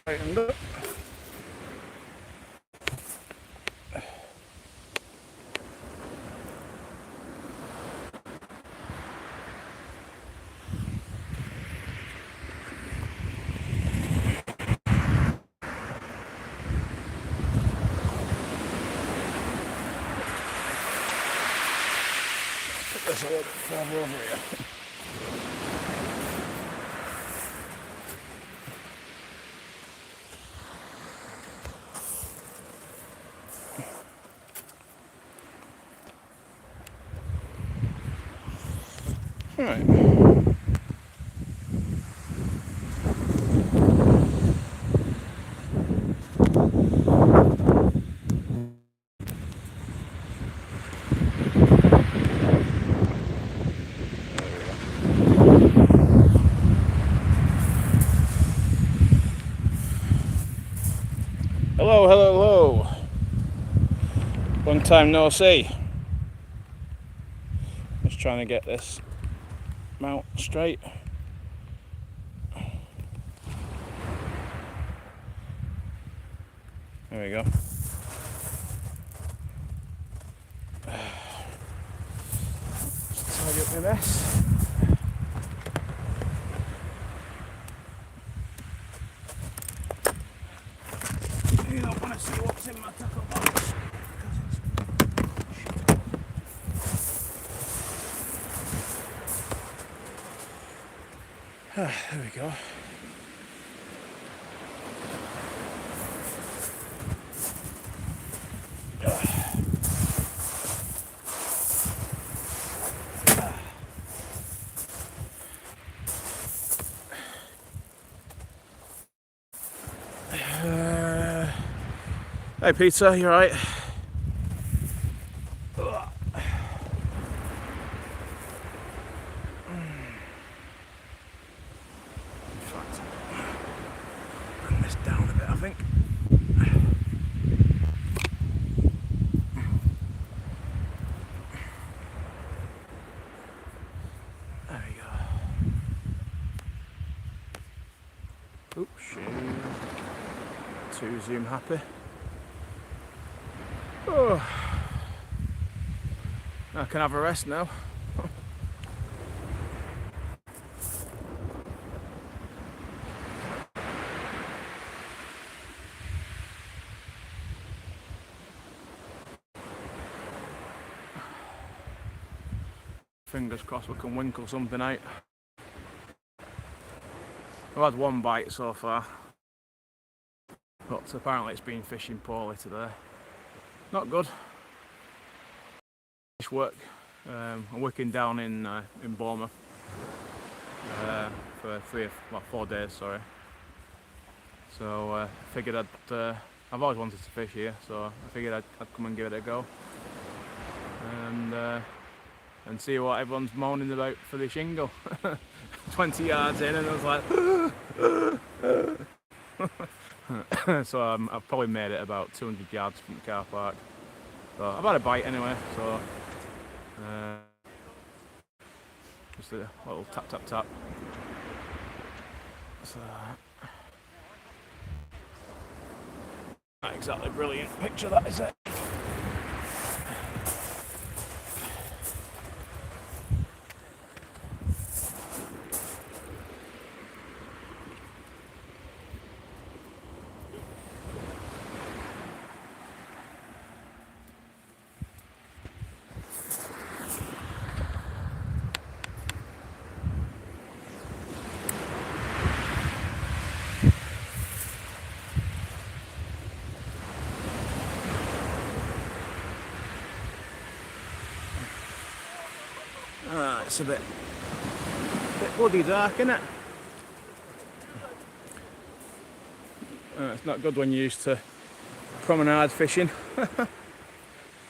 Straightened up. Put this a little bit further over here. Right. Hello, hello, hello. Long time no see. Just trying to get this mount straight. There we go. Just tidy up my mess. You don't want to see what's in my tackle box. There we go. Hey Peter, you alright? Bring this down a bit, I think. There we go. Oops, too zoom happy. Oh, I can have a rest now. Fingers crossed we can winkle something out. I've had one bite so far, but apparently it's been fishing poorly today. Not good. Work. I'm working down in Bournemouth for 4 days. Sorry. So I figured I've always wanted to fish here, so I figured I'd come and give it a go, and see what everyone's moaning about for the shingle. 20 yards in, and I was like, so I've probably made it about 200 yards from the car park. So I've had a bite anyway, so just a little tap tap tap. So not exactly brilliant picture, that is it. It's a bit bloody dark, isn't it? It's not good when you're used to promenade fishing.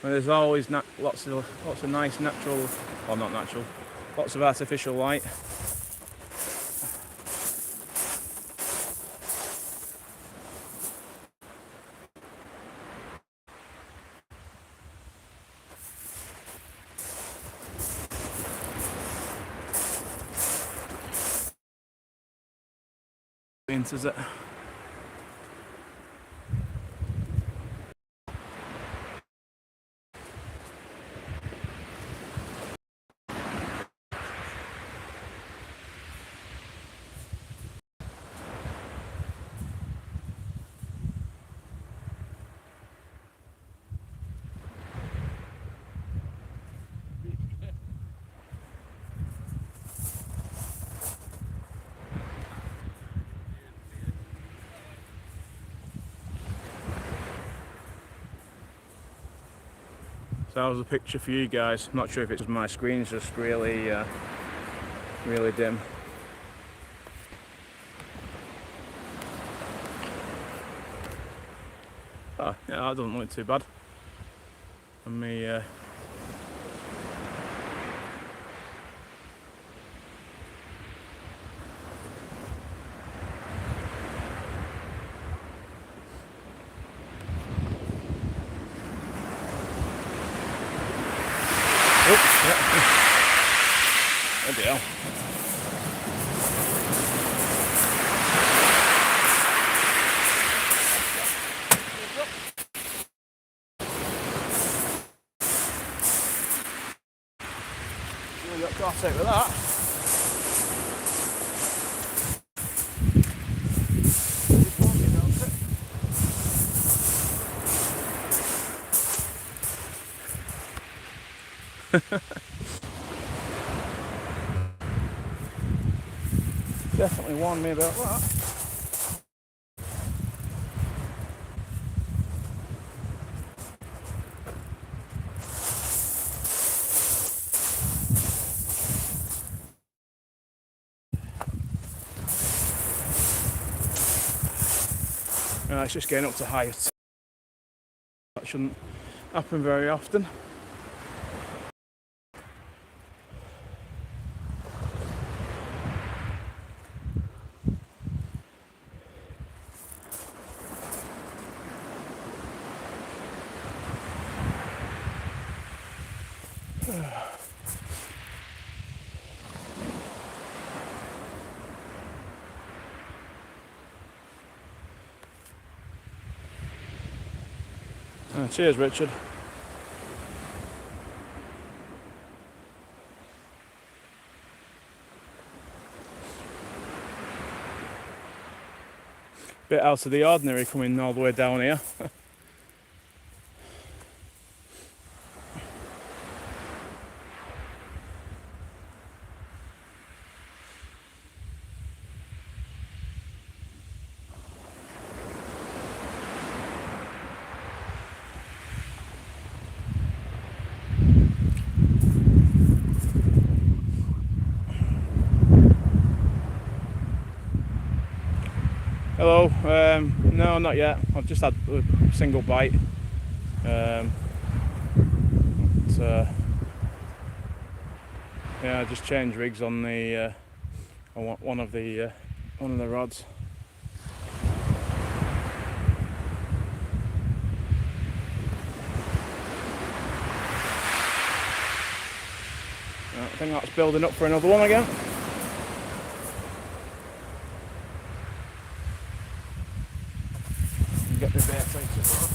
There's always lots of nice natural, or not natural, lots of artificial light. Is it? So that was a picture for you guys. I'm not sure if it's my screen's just really dim. Oh, yeah, that doesn't look too bad. And me, oops, yeah. Bloody hell. We got caught out with that. Definitely warned me about that. It's just getting up to height. That shouldn't happen very often. Cheers, Richard. Bit out of the ordinary coming all the way down here. Hello, no, not yet. I've just had a single bite. Yeah, I just changed rigs on the on one of the rods. I think that's building up for another one again. Get the bait out as well.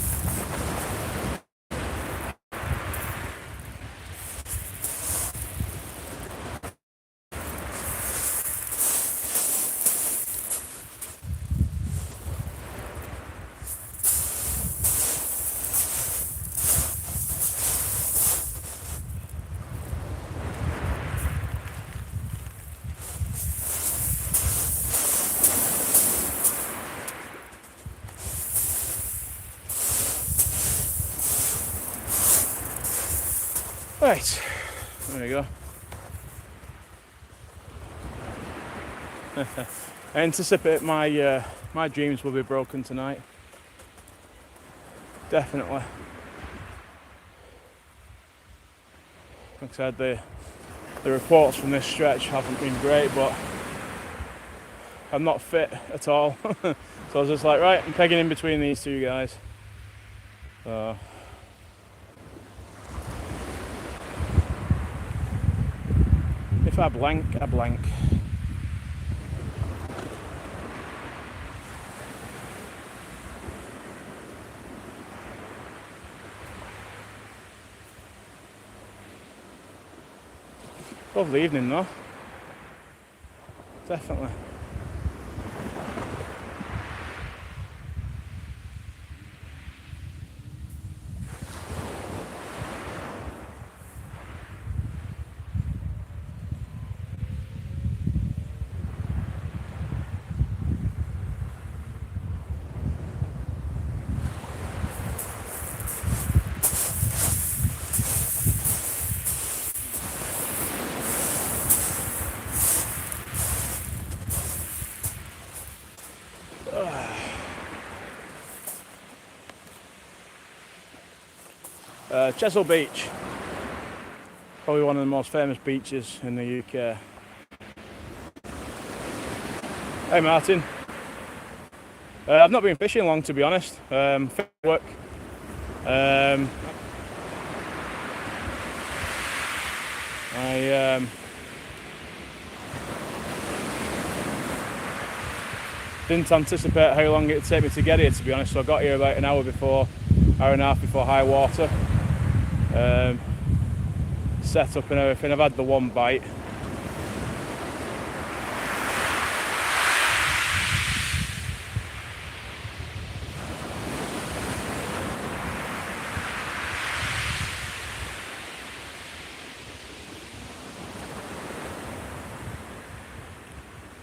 Right, there we go. I anticipate my my dreams will be broken tonight. Definitely. Like I said, the reports from this stretch haven't been great, but I'm not fit at all. So I was just like, right, I'm pegging in between these two guys. If I blank, I blank. Lovely evening though. Definitely. Chesil Beach, probably one of the most famous beaches in the UK. Hey Martin. I've not been fishing long, to be honest. Work. I didn't anticipate how long it would take me to get here, to be honest. So I got here about an hour and a half before high water. Set up and everything. I've had the one bite.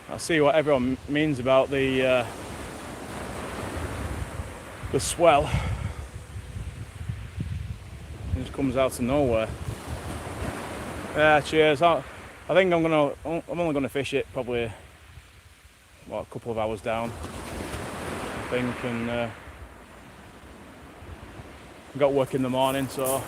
I see what everyone means about the swell. It just comes out of nowhere. Yeah, cheers. I think I'm only gonna fish it probably a couple of hours down, I think, and I've got work in the morning, so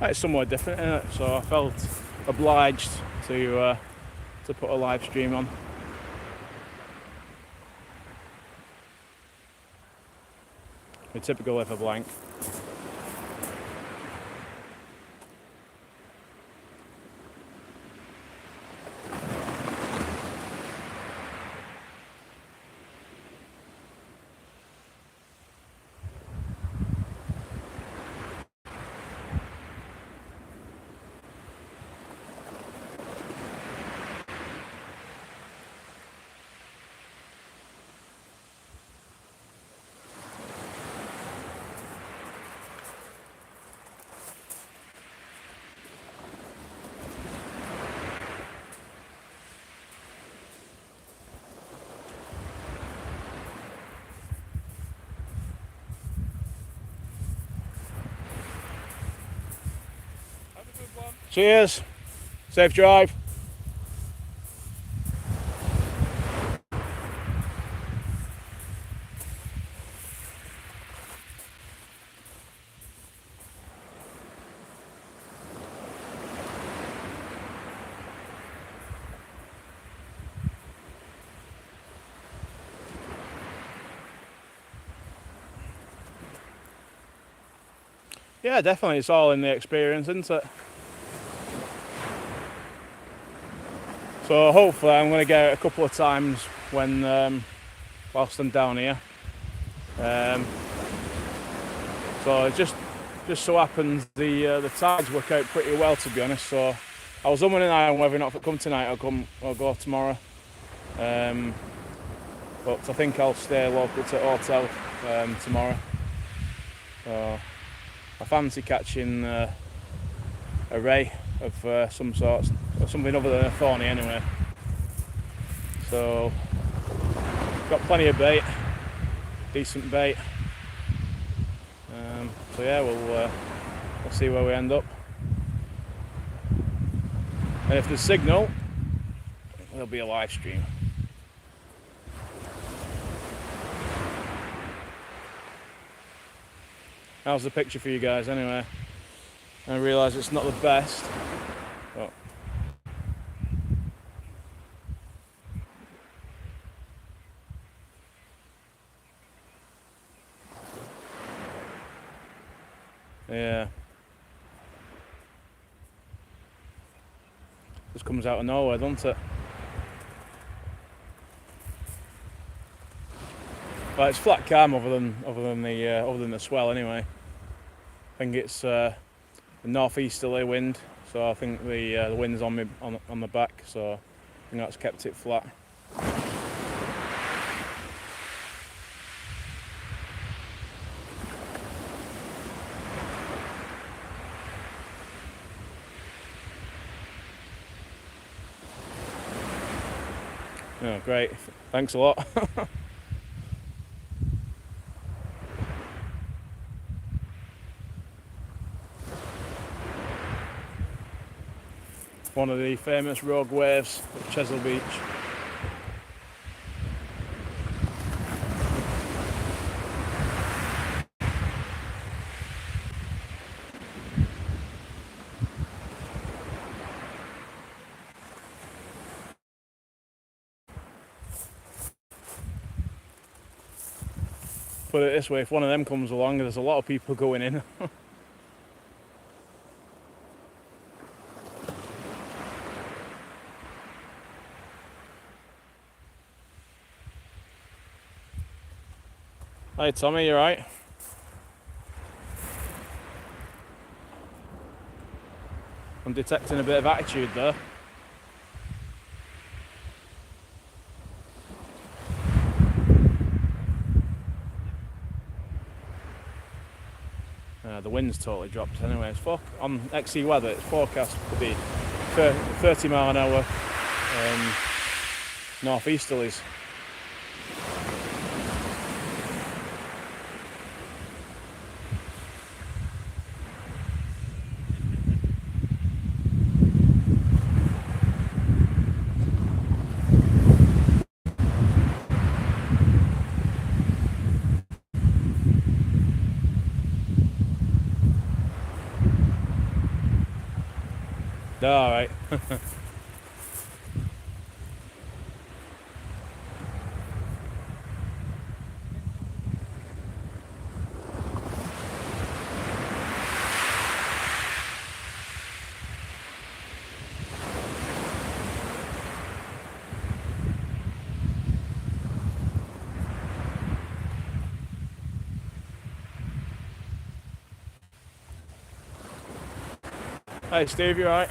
it's somewhere different, isn't it? So I felt obliged to put a live stream on. A typical liver blank. Cheers. Safe drive. Yeah, definitely. It's all in the experience, isn't it? So hopefully I'm going to get it a couple of times when whilst I'm down here. So it just so happens the tides work out pretty well, to be honest. So I was umming and ahhing whether or not if I come tonight or go tomorrow. But I think I'll stay local to the hotel tomorrow. So I fancy catching a ray of some sort, or something other than a thorny anyway. So got plenty of bait, decent bait. So yeah, we'll see where we end up. And if there's signal, there'll be a live stream. How's the picture for you guys anyway? I realise it's not the best, but yeah, just comes out of nowhere, doesn't it? Well, it's flat calm other than the swell anyway. I think it's a northeasterly wind, so I think the wind's on the back, so I think that's kept it flat. Oh, great! Thanks a lot. One of the famous rogue waves at Chesil Beach. Put it this way, if one of them comes along, there's a lot of people going in. Hi Tommy, you right? I'm detecting a bit of attitude there. The wind's totally dropped anyway. On XE weather, it's forecast to be 30 mile an hour northeasterlies. All right. Hi Steve, you alright?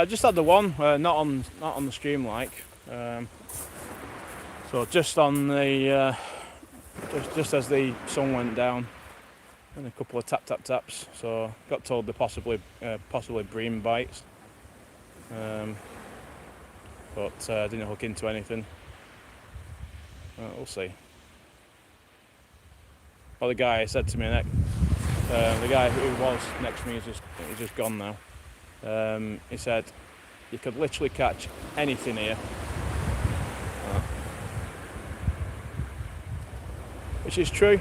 Just had the one, not on the stream like. So just on the just as the sun went down, and a couple of taps. So got told they're possibly bream bites, but didn't hook into anything. We'll see. Well, the guy said to me, the guy who was next to me he's just gone now. He said you could literally catch anything here, which is true.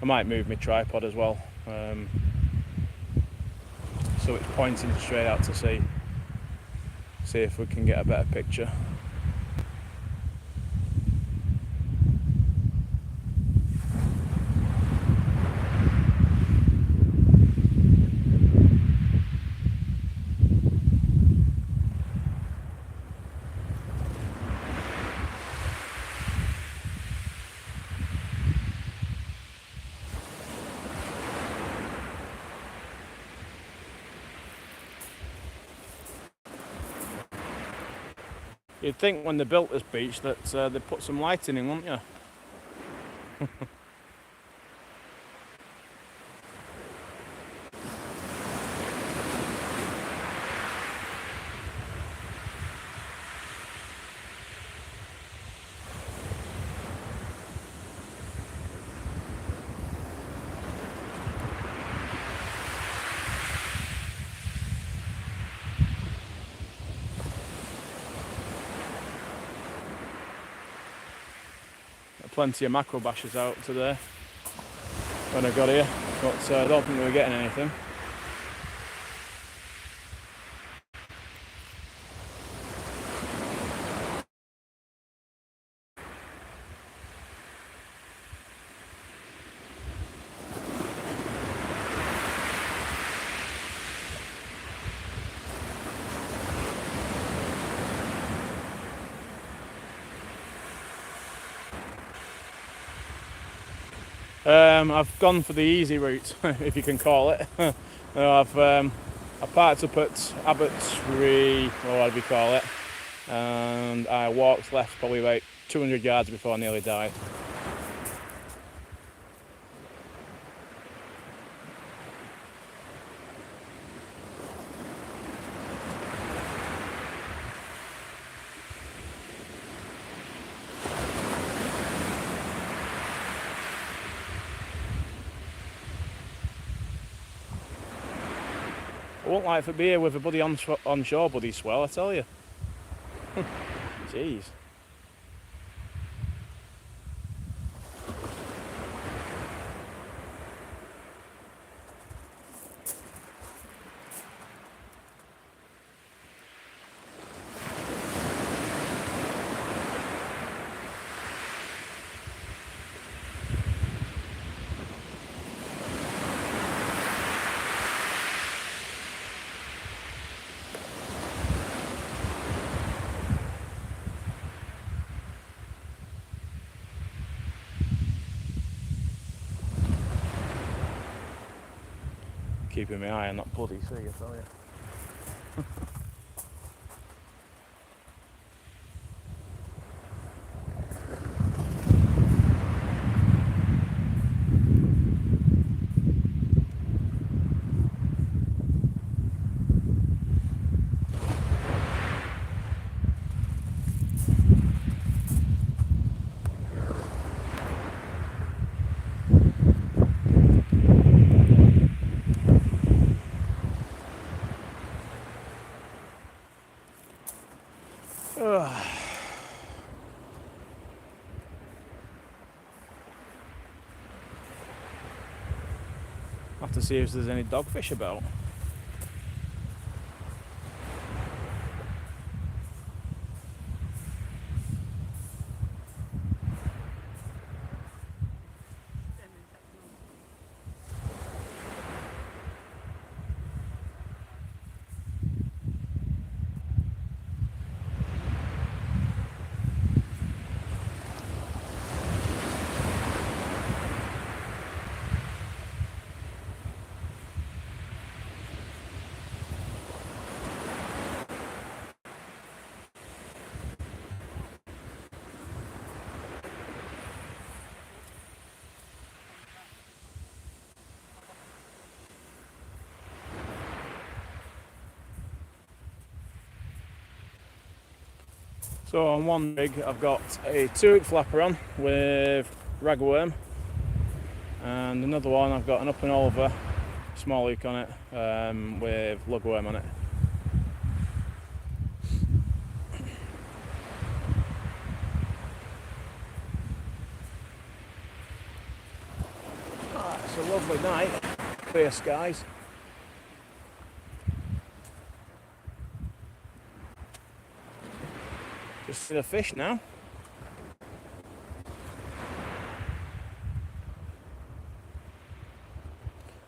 I might move my tripod as well, so it's pointing straight out to sea. See if we can get a better picture. You'd think when they built this beach that they put some lighting in, wouldn't you? Plenty of mackerel bashers out today when I got here, but I don't think we were getting anything. I've gone for the easy route, if you can call it. I parked up at Abbotsbury, or whatever you call it, and I walked left probably about 200 yards before I nearly died. I won't like to be here with a buddy onshore buddy swell, I tell you. Jeez. Keeping my eye on that bloody sea, I tell you. Have to see if there's any dogfish about. So on one rig I've got a 2-hook flapper on with ragworm, and another one I've got an up and over small hook on it with lugworm on it. It's a lovely night, clear skies. Just see the fish now.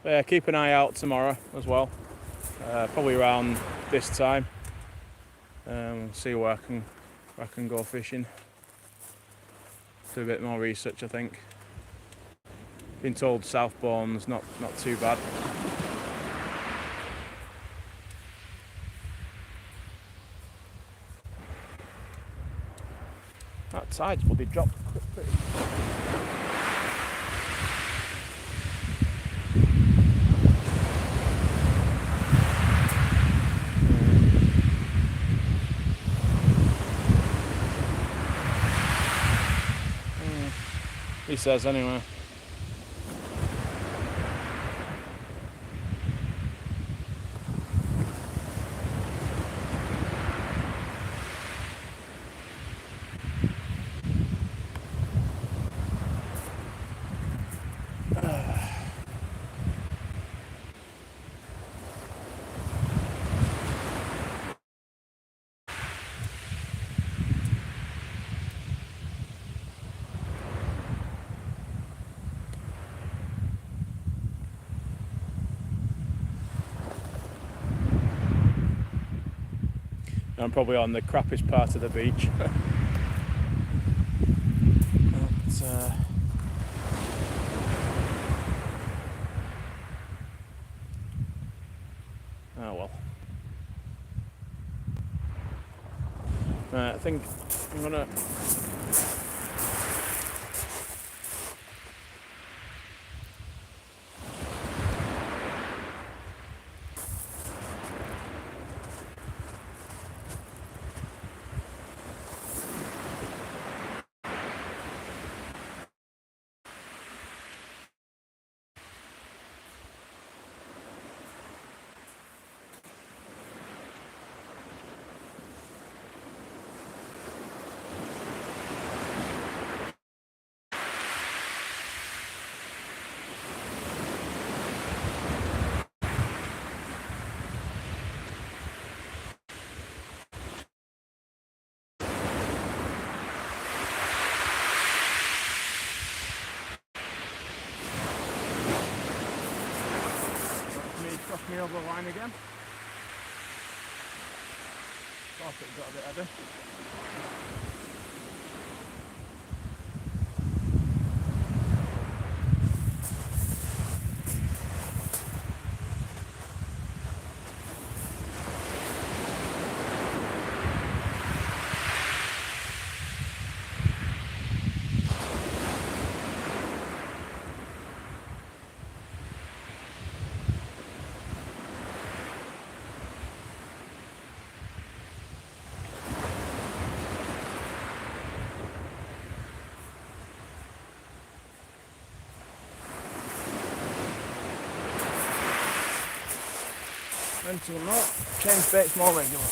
Yeah, keep an eye out tomorrow as well. Probably around this time. See where I can go fishing. Do a bit more research, I think. Been told Southbourne's not too bad. That tide's will be dropped quickly. He says anyway. I'm probably on the crappiest part of the beach. But, think I'm gonna cross me over the line again. Thought it got a bit heavy. Until not, change baits more regular.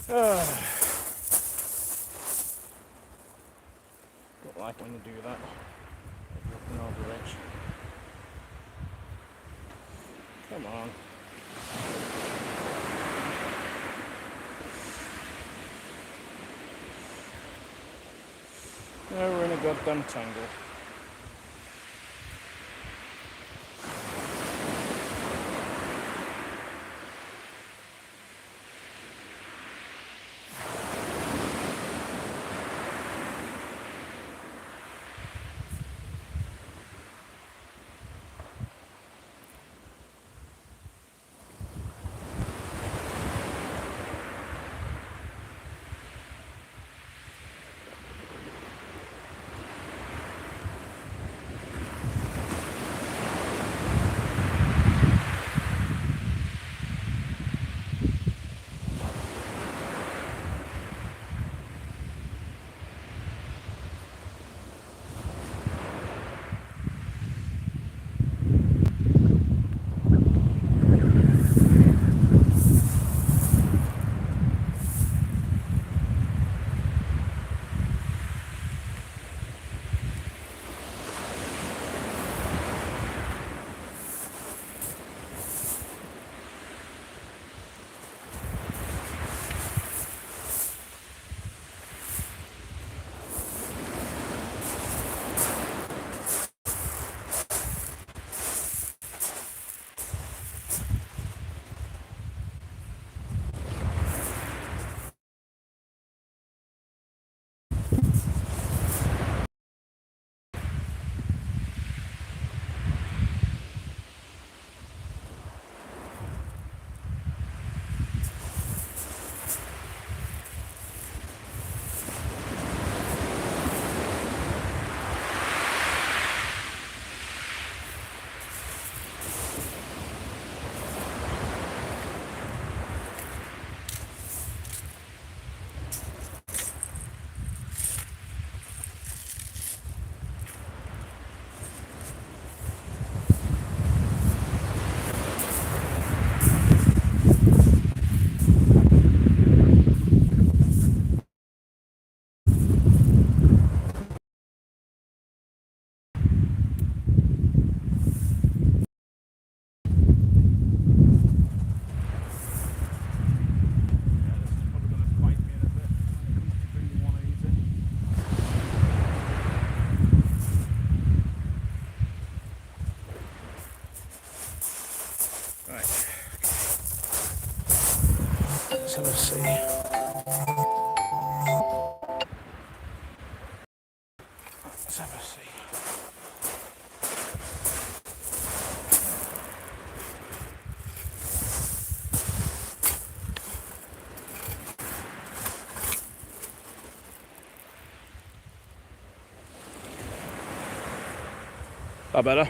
Don't like when you do that. Looking over the edge. Come on. Now we're in a goddamn tangle. I better.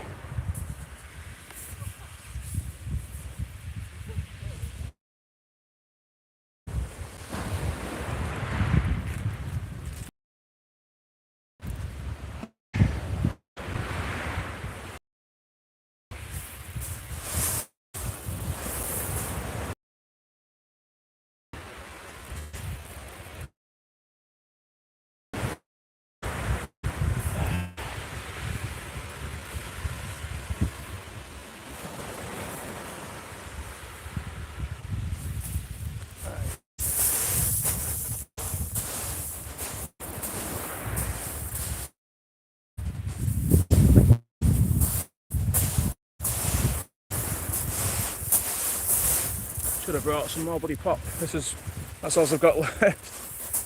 Should have brought some more bloody pop. That's all I've got left.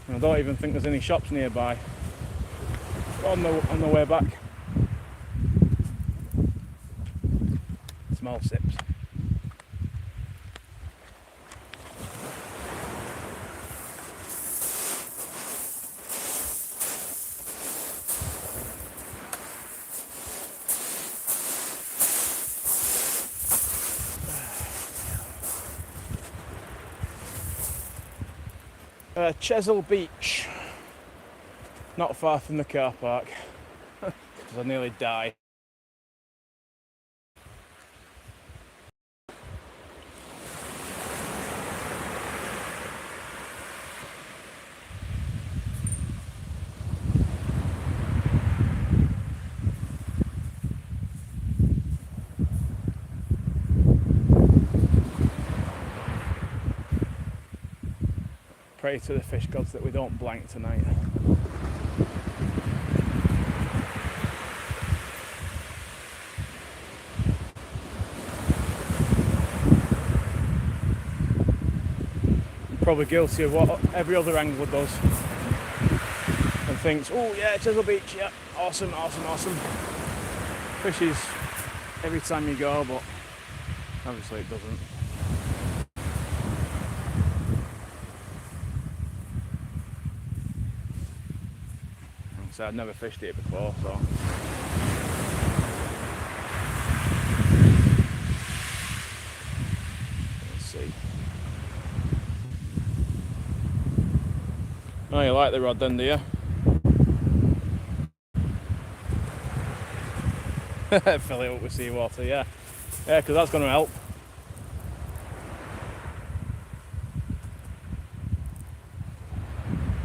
And I don't even think there's any shops nearby. On the way back. Small sips. Chesil Beach, not far from the car park, because I nearly died. Pray to the fish gods that we don't blank tonight. I'm probably guilty of what every other angler does and thinks, oh yeah, Chesil Beach, yeah, awesome, awesome, awesome. Fishes every time you go, but obviously it doesn't. So I'd never fished it before, so let's see. Oh, you like the rod then, do you? Fill it up with seawater, yeah. Yeah, because that's going to help.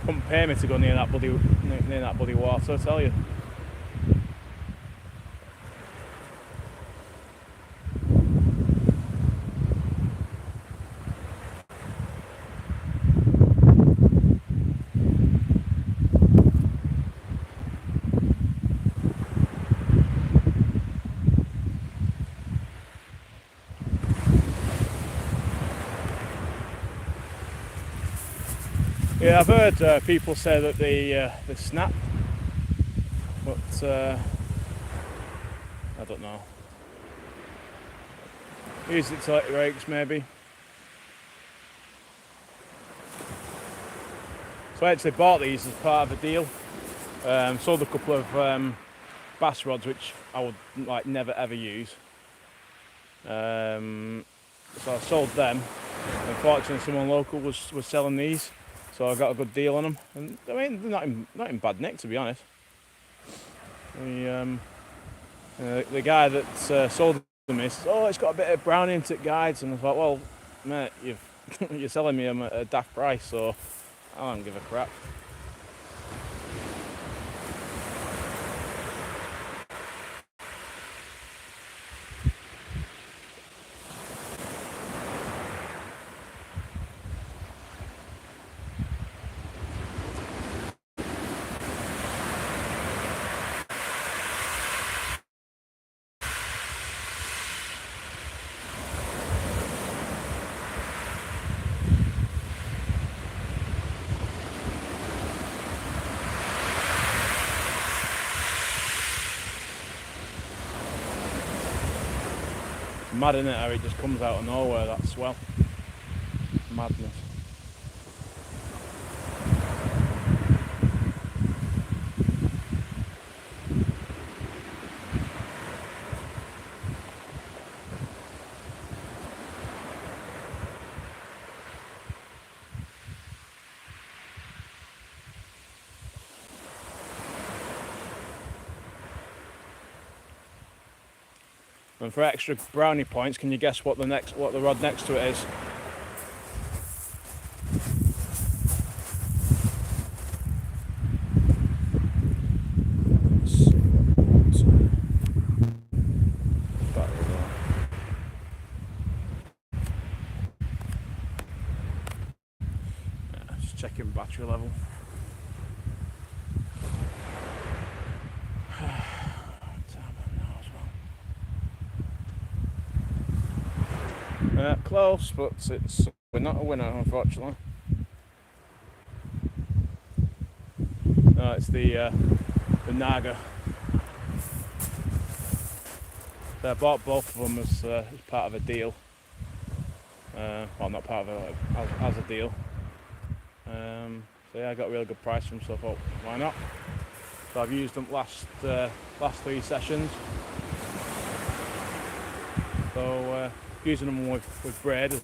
Wouldn't pay me to go near that bloody water, I tell you. Yeah, I've heard people say that they snap, but I don't know. Use it to let your rakes maybe. So I actually bought these as part of a deal. Sold a couple of bass rods which I would never ever use. So I sold them. Unfortunately, someone local was selling these. So I got a good deal on them, and I mean they're not in bad nick, to be honest. The guy that sold them is, oh, it's got a bit of brown in it, guides, and I thought, well, mate, you're selling me them at a daft price, so I don't give a crap. Mad, isn't it, how it just comes out of nowhere, that swell. Madness. And for extra brownie points, can you guess what the rod next to it is? Let's see battery there. Yeah, just checking battery level. Close, but we're not a winner, unfortunately. No, it's the Naga. So I bought both of them as part of a deal. Well, not part of it, as a deal. So yeah, I got a really good price from them, so I thought, why not? So I've used them last 3 sessions. So using them with braid as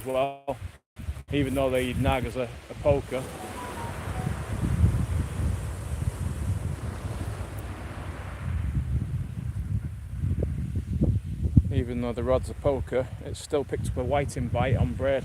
well, even though they nag as a poker. Even though the rod's a poker, it still picked up a whiting bite on braid.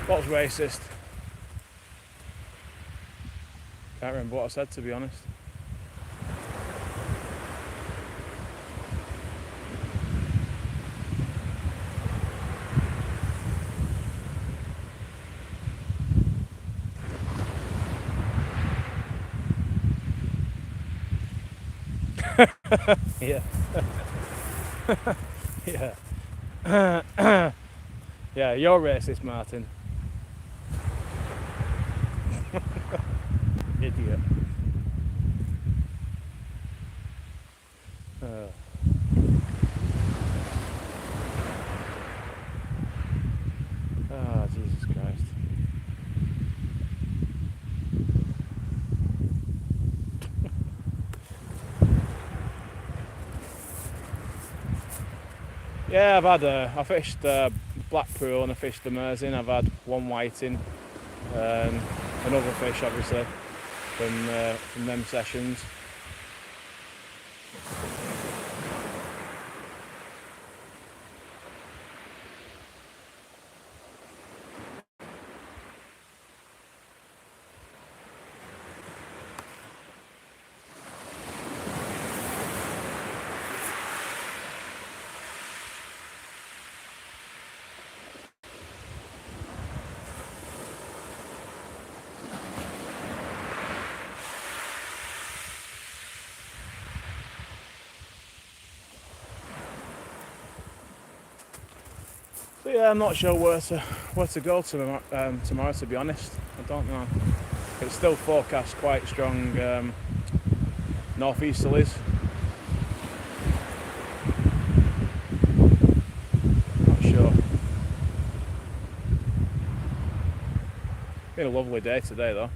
What's racist? Can't remember what I said, to be honest. Yeah. Yeah. Yeah, you're racist, Martin. Idiot. Oh, Jesus Christ. Yeah, I fished Blackpool and I fished the Mersey. I've had one whiting, another fish obviously from them sessions. So yeah, I'm not sure where to go tomorrow, to be honest. I don't know. It's still forecast quite strong northeasterlies. Not sure. Been a lovely day today though.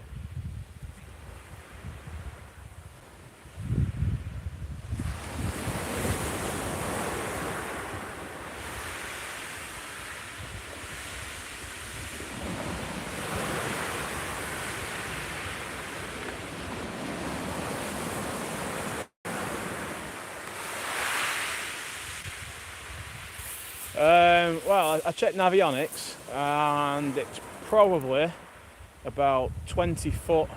Well, I checked Navionics and it's probably about 20 foot,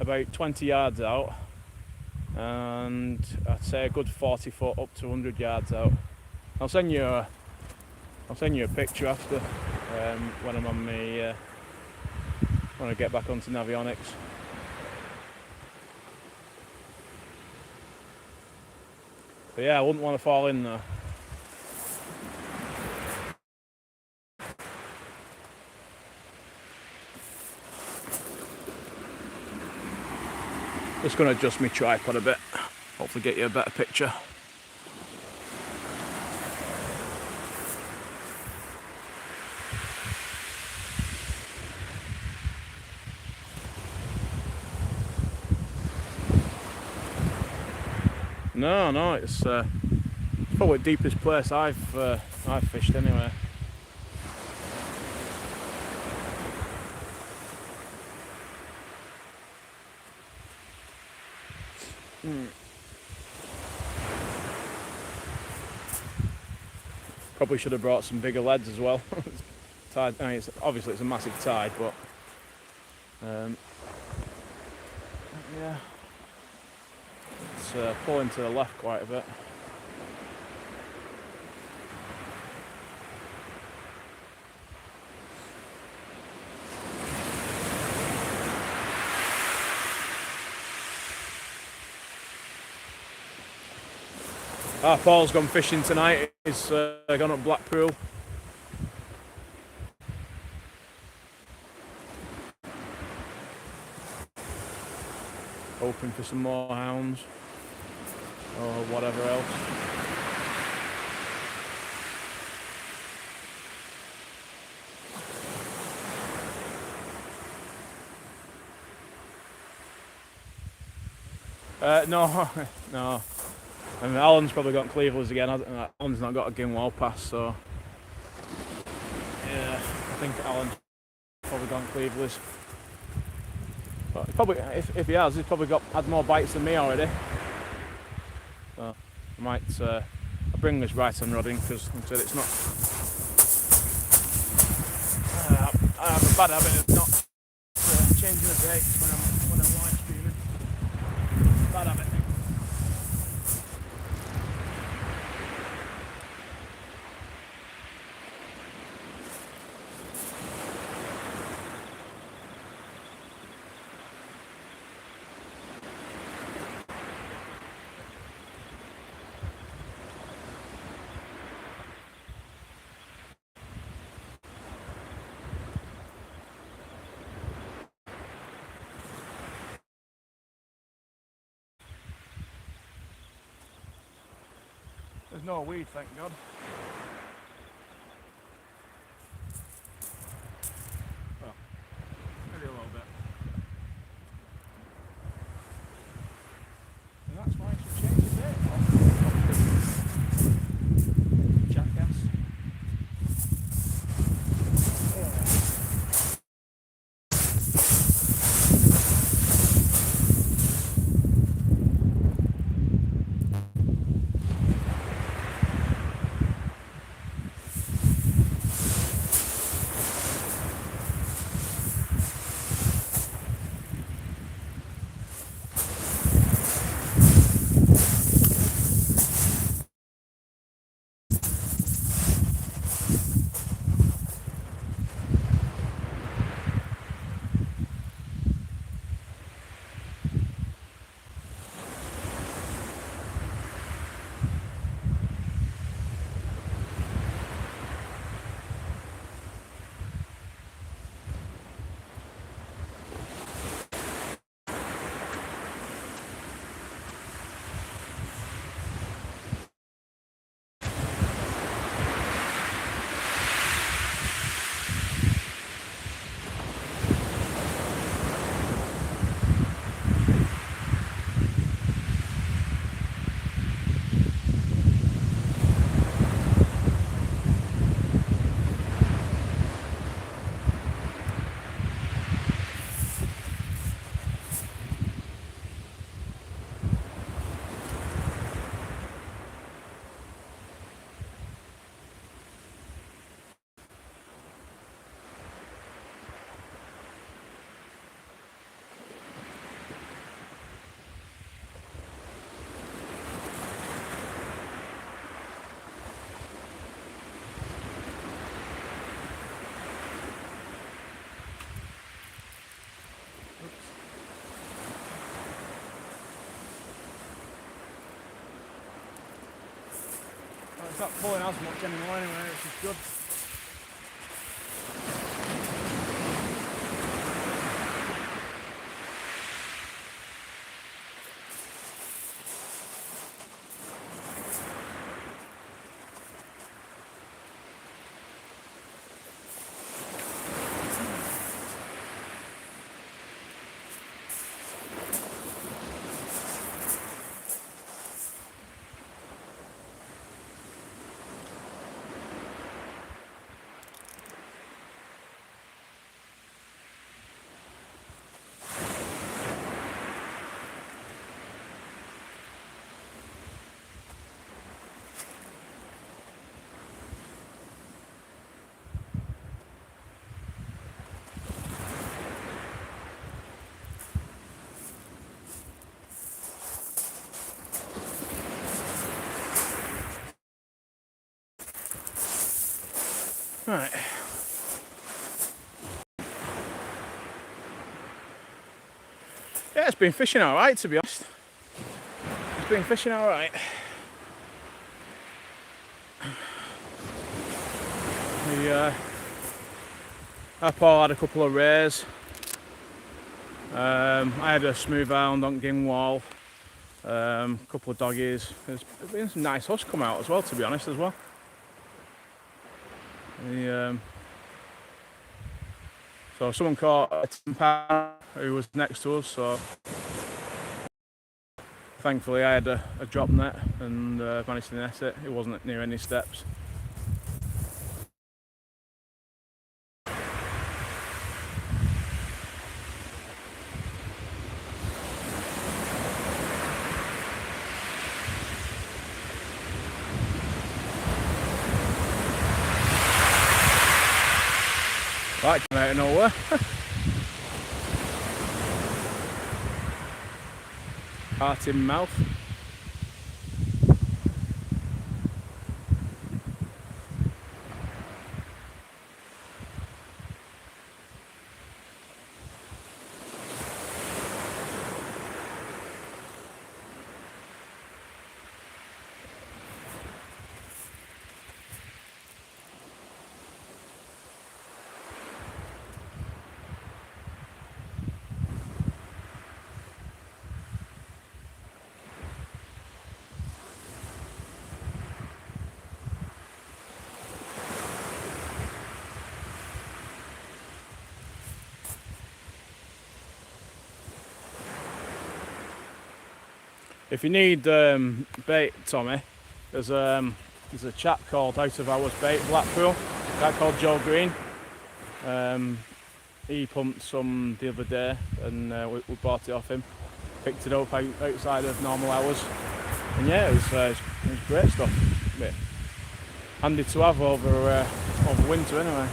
about 20 yards out, and I'd say a good 40 foot up to 100 yards out. I'll send you a picture after when I'm on me when I get back onto Navionics. But yeah, I wouldn't want to fall in though. Just going to adjust my tripod a bit. Hopefully get you a better picture. No, it's probably the deepest place I've fished anyway. Probably should have brought some bigger leads as well. Tide, I mean, obviously it's a massive tide, but yeah, it's pulling to the left quite a bit. Paul's gone fishing tonight. He's gone up Blackpool. Hoping for some more hounds or whatever else. No. I mean, Alan's probably got Cleveland's again. Alan's not got a Ginwall pass, so yeah, I think Alan's probably gone Cleveland's. But probably, if he has, he's probably had more bites than me already. So I might I'll bring this right on rodding because like I said, it's not. I have a bad habit of not changing the dates when I'm live streaming. Bad habit. There's no weed, thank God. Well, maybe a little bit. And that's why I should change the date. Jackass. It's not pulling as much anymore anyway, which is good. Right. Yeah, it's been fishing alright, to be honest. It's been fishing alright. Paul had a couple of rays. I had a smooth hound on Gingwall. A couple of doggies. There's been some nice huss come out as well, to be honest, as well. So someone caught a 10-pounder who was next to us, so thankfully I had a drop net and managed to net it. It wasn't near any steps. That came out of nowhere. Heart in mouth. If you need bait, Tommy, there's a chap called Out of Hours Bait, Blackpool, a guy called Joe Green. He pumped some the other day and we bought it off him. Picked it up outside of normal hours. And yeah, it was great stuff. Bit handy to have over winter anyway.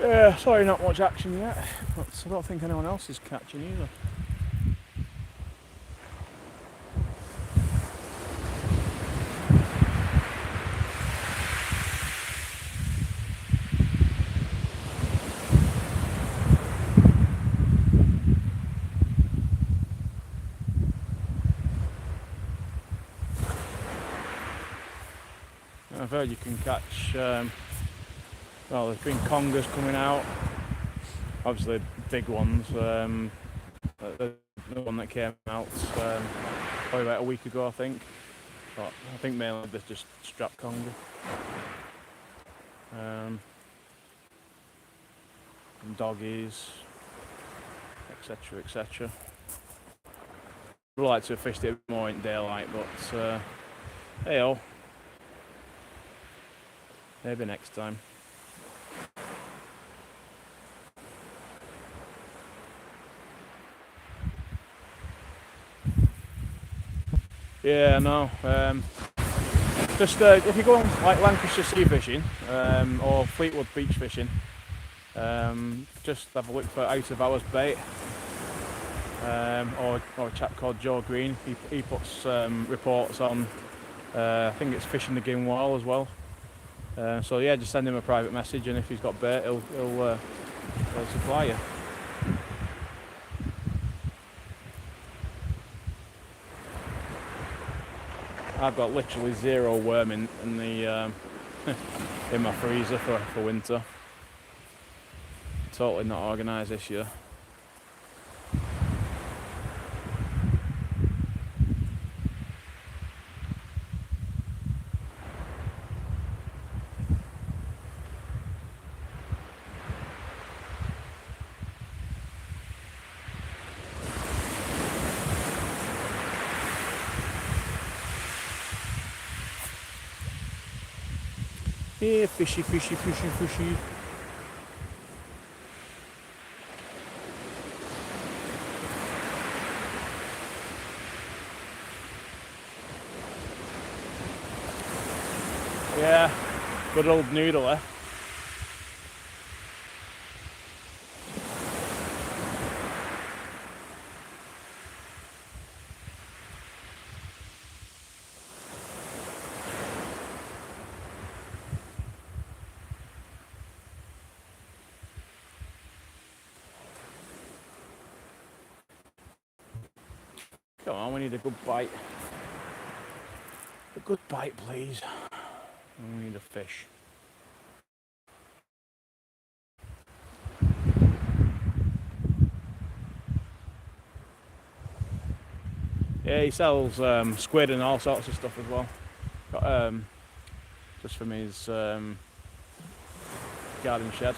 Yeah, sorry, not much action yet, but I don't think anyone else is catching either. I've heard you can catch, well, there's been congers coming out, obviously big ones. The one that came out probably about a week ago, I think. But I think mainly they're just strap conger. And doggies, etc, etc. I'd like to have fished it more in daylight, but hey-oh. Maybe next time. Yeah, no. Just if you go on like Lancashire sea fishing or Fleetwood beach fishing, just have a look for out of hours bait, or a chap called Joe Green. He puts reports on. I think it's Fishing the Gin Wall as well. So yeah, just send him a private message, and if he's got bait, he'll supply you. I've got literally zero worm in the in my freezer for winter. Totally not organised this year. Yeah, fishy, fishy, fishy, fishy. Yeah, good old noodle, eh? Come on, we need a good bite. A good bite, please. And we need a fish. Yeah, he sells squid and all sorts of stuff as well. Got just from his garden shed.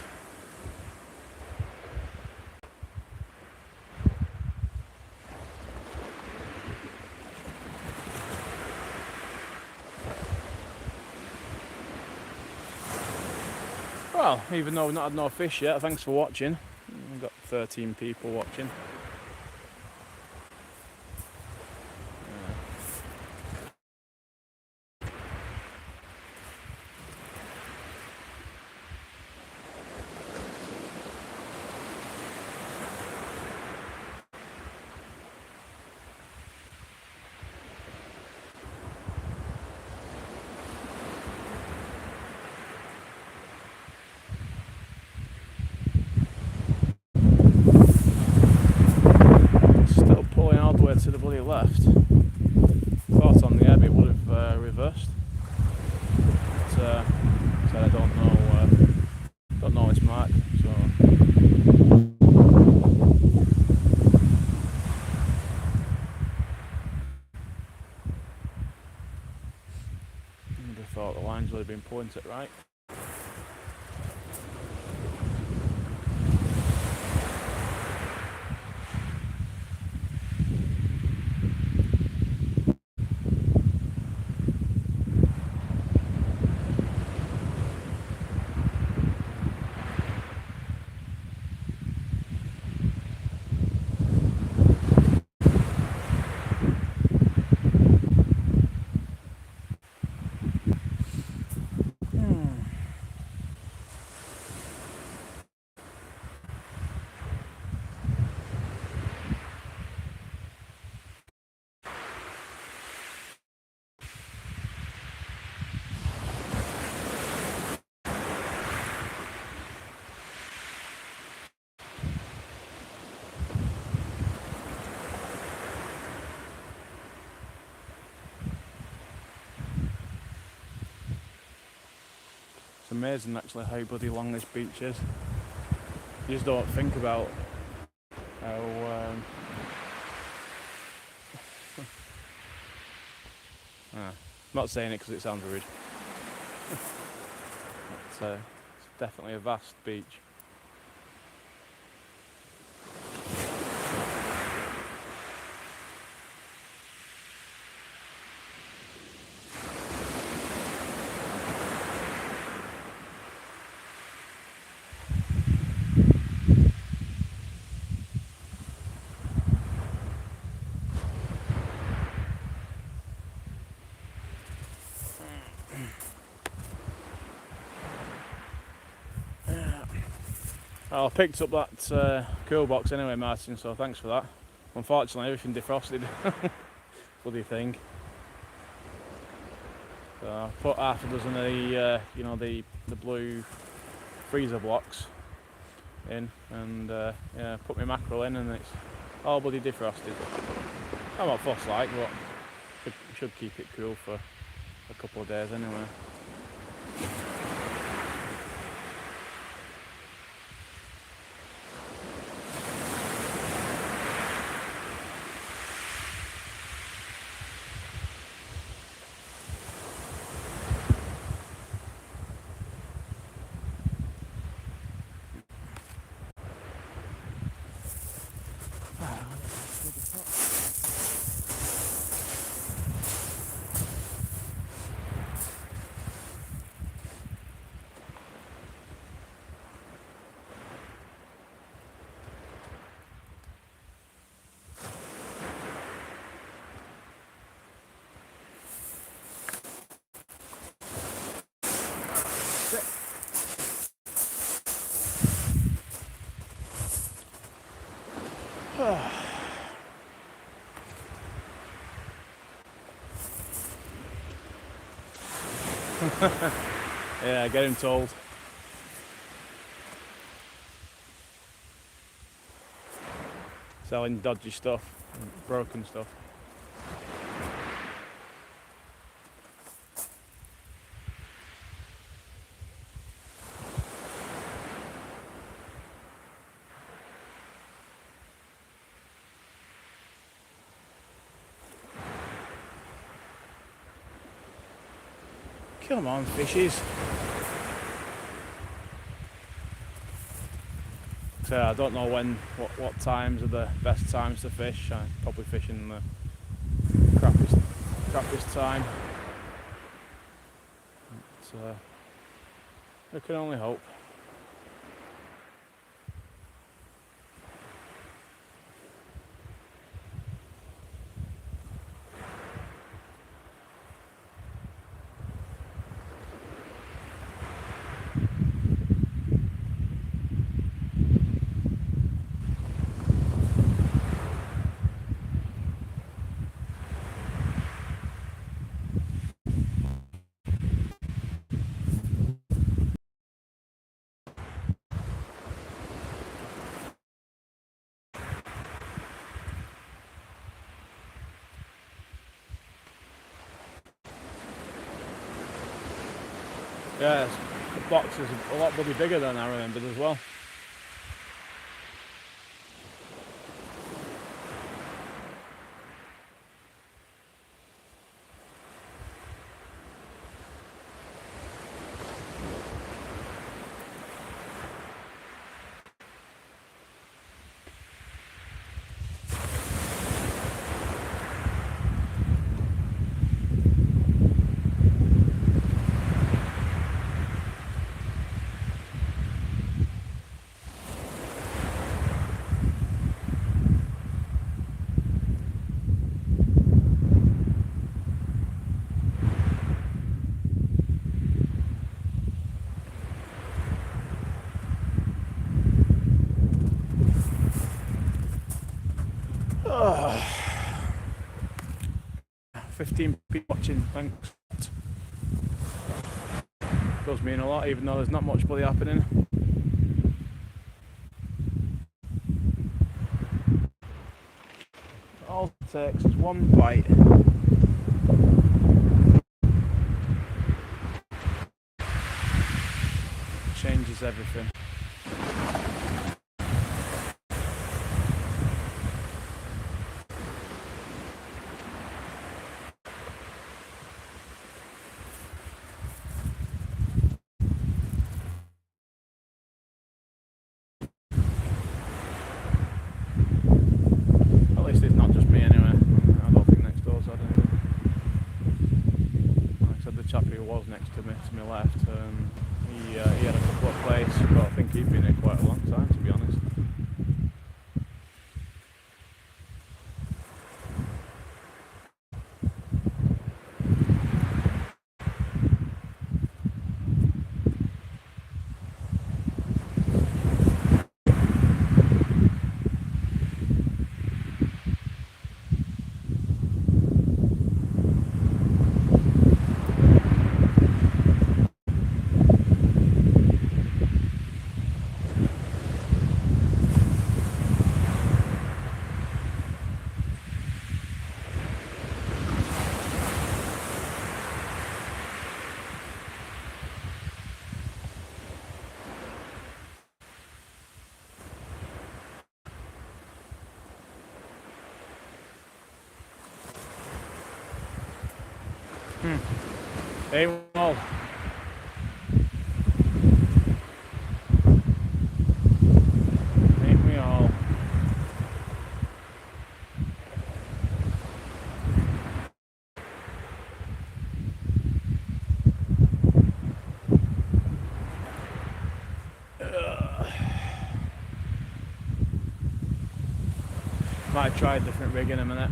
Well, even though we've not had no fish yet, thanks for watching. We've got 13 people watching. Still pulling all the way to the bloody left. Thought on the ebb it would have reversed. But said I don't know its mark, so. I thought the lines would have been pulling it right. It's amazing actually how bloody long this beach is. You just don't think about how I'm not saying it because it sounds rude. It's definitely a vast beach. I picked up that cool box anyway, Martin, so thanks for that. Unfortunately, everything defrosted. Bloody thing. So I put half a dozen of the, you know, the blue freezer blocks in, and yeah, put my mackerel in, and it's all bloody defrosted. I'm not fussed like, but should keep it cool for a couple of days anyway. Yeah, get him told. Selling dodgy stuff, broken stuff. Come on, fishies. So I don't know what times are the best times to fish. I'm probably fishing the crappiest time. So we can only hope. Yeah, the box is a lot bloody bigger than I remembered as well. Oh. 15 people watching, thanks. Does mean a lot, even though there's not much bloody happening. All it takes is one bite. Changes everything. At least it's not just me anyway. I don't think next door's had anything. Like I said, the chap who was next to me, to my left, he had a couple of plates, but I think Hey, all. Ain't we all? Might try a different rig in a minute.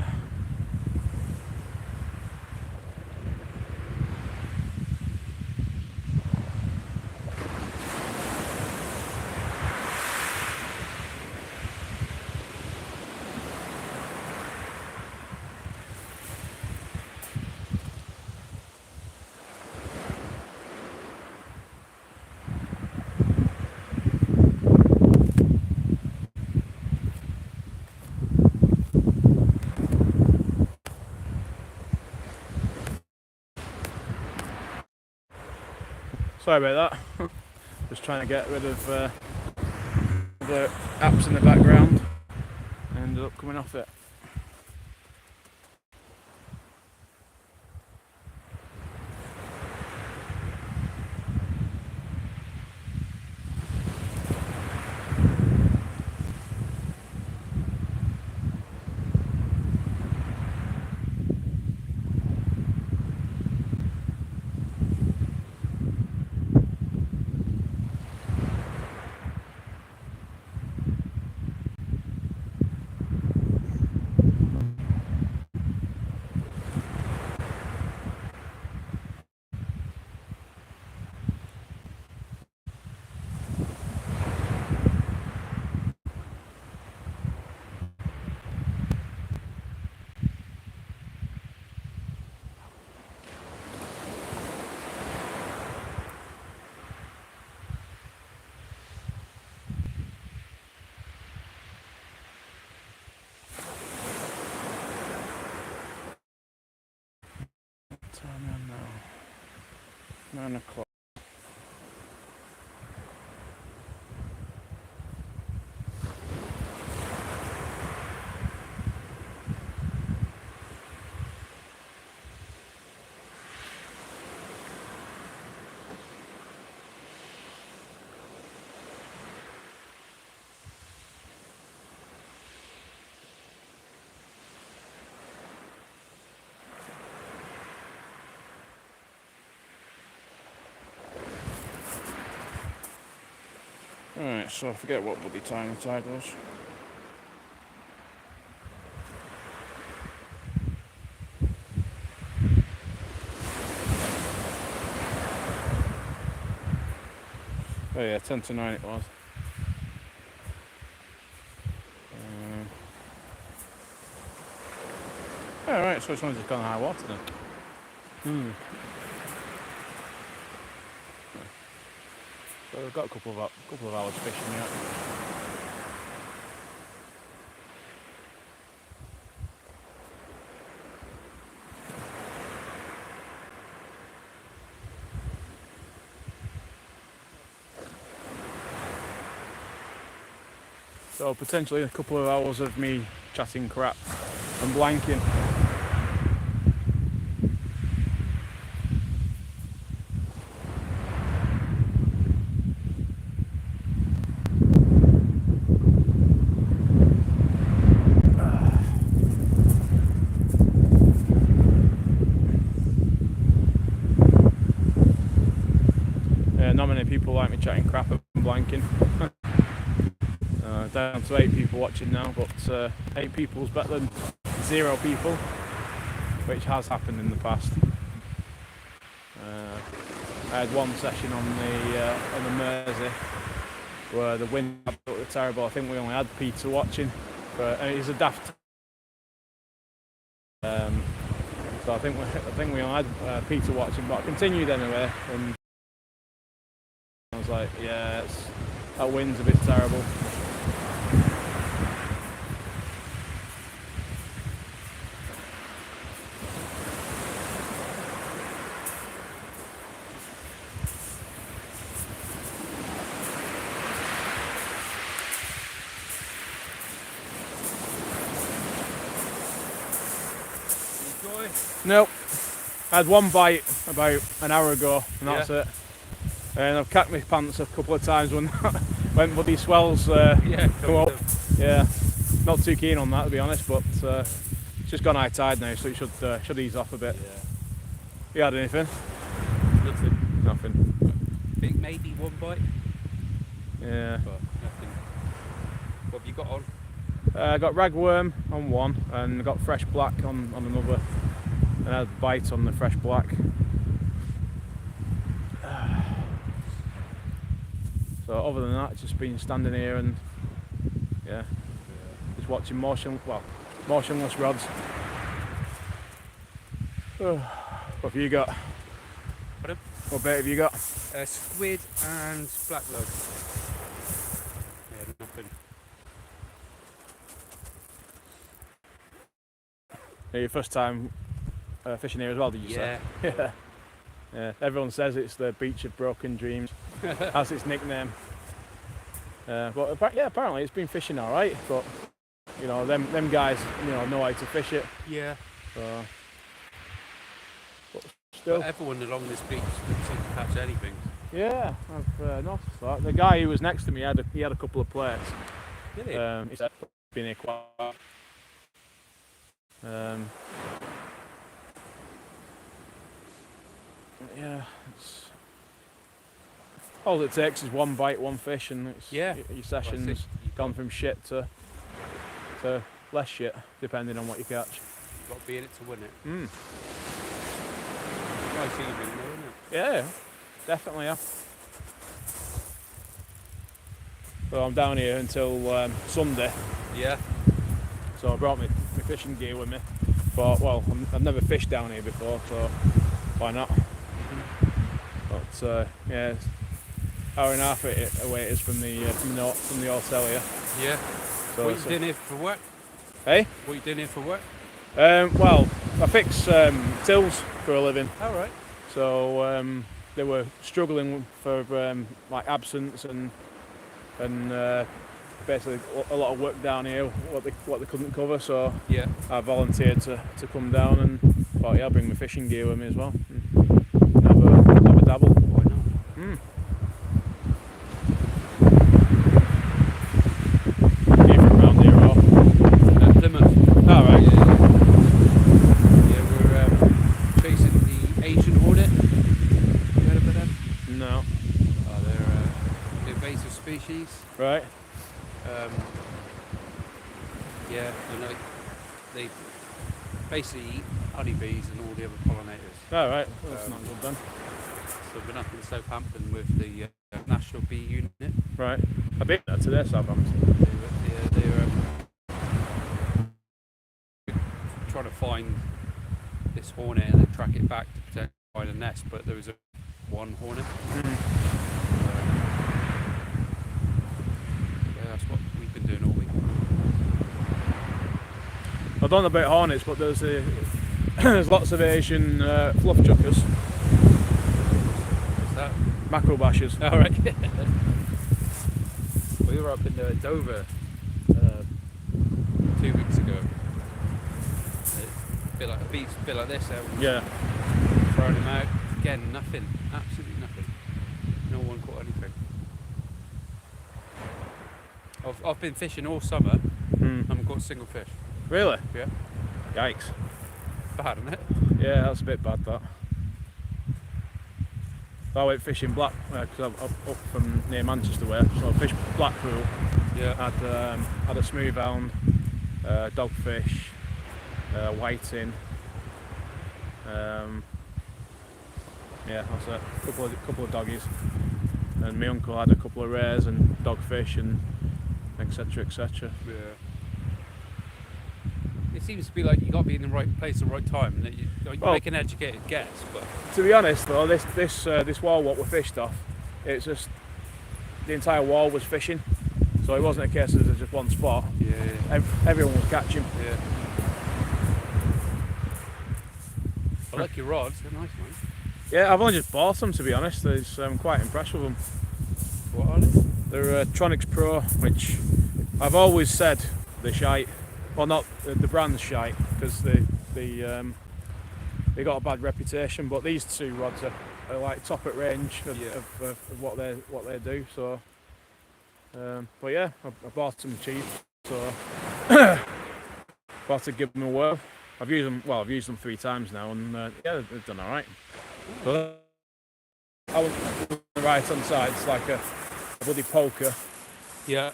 Sorry about that. Just trying to get rid of the apps in the background. I ended up coming off it. Time on now. 9 o'clock. Alright, so I forget what bloody time the tide was. Oh yeah, 10 to 9 it was. Alright, so it's only just gone high water then. So we've got a couple of hours fishing yet. So potentially a couple of hours of me chatting crap and blanking. Not many people like me chatting crap and blanking. Down to 8 people watching now, but 8 people is better than 0 people, which has happened in the past. I had one session on the Mersey where the wind was absolutely terrible. I think we only had Peter watching, but he's a daft. So I think we only had Peter watching, but I continued anyway. And I was like, yeah, that wind's a bit terrible. Nope. I had one bite about an hour ago, and that's Yeah. it. And I've cacked my pants a couple of times when bloody swells Yeah, come up. Yeah, not too keen on that, to be honest, but it's just gone high tide now, so it should ease off a bit. Yeah. You had anything? Nothing. Nothing. I think maybe one bite, Yeah. but nothing. What have you got on? I got ragworm on one, and got fresh black on another, and I had a bite on the fresh black. So other than that, it's just been standing here and just watching motionless rods. What have you got? Pardon? What bait have you got? Squid and black lug. Yeah, nothing. Your first time fishing here as well, did you say? Yeah. Yeah. Everyone says it's the beach of broken dreams. That's its nickname. But apparently it's been fishing all right. But you know, them guys, know how to fish it. Yeah. So, but still, But everyone along this beach doesn't seem to catch anything. yeah, I've noticed that. The guy who was next to me had a couple of plates. Really? He said he's been here quite a while. Yeah, all it takes is one bite, one fish, and it's, your session's gone from shit to less shit, depending on what you catch. You've got to be in it to win it. Mm. Nice evening though, isn't it? Yeah, definitely. Yeah. So I'm down here until Sunday. Yeah. So I brought my fishing gear with me. But I've never fished down here before, so why not? But yeah, it's hour and a half away it is from the hotel here. Yeah. So What are you doing here for work? Hey? What are you doing here for work? Well, I fix tills for a living. All right. So they were struggling for like absence and basically a lot of work down here what they couldn't cover. So Yeah. I volunteered to come down and thought, yeah, I'll bring my fishing gear with me as well. And have a dabble. Why not? Mm. You from around here or? Plymouth. Oh, right. Yeah, we're chasing the Asian hornet. You heard about them? No. Oh, they're invasive species. Right. Yeah, and they basically eat honeybees and all the other pollinators. Oh, right. Well, that's not good then. So we're up in Southampton with the National Bee Unit. Right. I beat that today, Southampton. They're trying to find this hornet and then track it back to protect find a nest, but there was one hornet. Yeah, that's what we've been doing all week. I don't know about hornets, but there's there's lots of Asian fluff chuckers, What's that? mackerel bashers. All right. We were up in Dover 2 weeks ago. A bit like this. Yeah. Throwing them out. Again, nothing. Absolutely nothing. No one caught anything. I've been fishing all summer. Haven't caught a single fish. Really? Yeah. Yikes. Bad, isn't it? Yeah, that's a bit bad, that. I went fishing black because I'm up from near Manchester way, so I fished Blackpool. Yeah. Had a smooth hound, dogfish, whiting. Yeah, that's it. Couple of doggies, and my uncle had a couple of rares and dogfish and etc. etc. Yeah. It seems to be like you got to be in the right place at the right time, and that you make an educated guess. But to be honest, though, this wall what we fished off, it's just the entire wall was fishing, so it wasn't a case of there's just one spot. yeah. Everyone was catching. Yeah. I like your rods. They're nice, man. Yeah, I've only just bought them, to be honest. I'm quite impressed with them. What are they? They're Tronics Pro, which I've always said they're shite. Well, not the brand's shite, because they they got a bad reputation, but these two rods are like top at range of what they do. So, but yeah, I bought them cheap, so got to give them a whirl. I've used them 3 times now, and yeah, they've done all right. So I was on the right hand side. It's like a bloody poker. Yeah.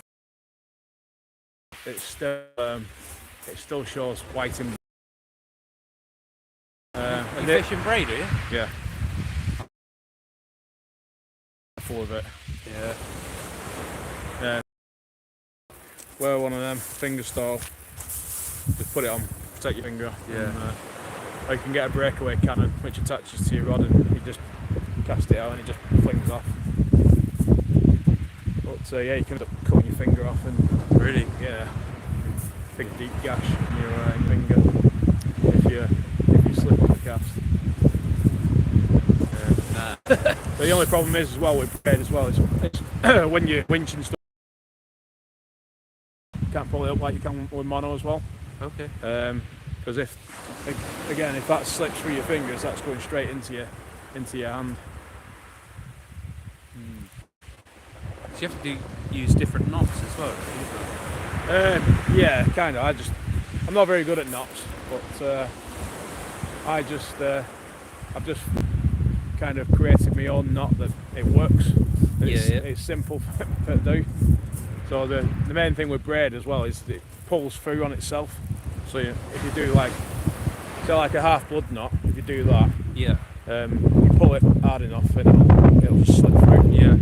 It still shows white in. You fishing braid, are you? Yeah. Full of it. Yeah. Yeah. Wear one of them finger stall. Just put it on, take your finger off. Yeah. And, or you can get a breakaway cannon which attaches to your rod, and you just cast it out and it just flings off. But yeah, you can end up cutting your finger off, and Really? yeah, big deep gash in your finger if you slip off the cast. Nah. But the only problem is as well with braid as well is when you're winching stuff, you can't pull it up like you can with mono as well. Okay. Because if that slips through your fingers, that's going straight into your hand. So you have to use different knots as well. Yeah, kind of. I'm not very good at knots, but I've just kind of created my own knot that it works. It's simple to do. So the main thing with braid as well is it pulls through on itself. So if you do like a half blood knot, if you do that, Yeah. You pull it hard enough and it'll just slip through. Yeah.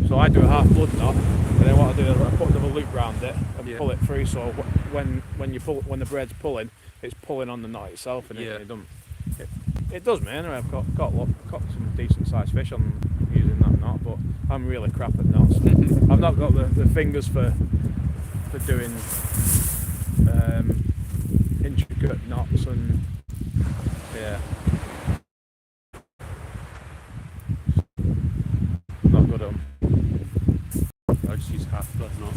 So I do a half blood knot, and then what I do is I put another loop round it and pull it through. So when the braid's pulling, it's pulling on the knot itself, and it does, man. I've got some decent sized fish on using that knot, but I'm really crap at knots. I've not got the fingers for doing intricate knots, and yeah, not good at them. I just use half blood knot.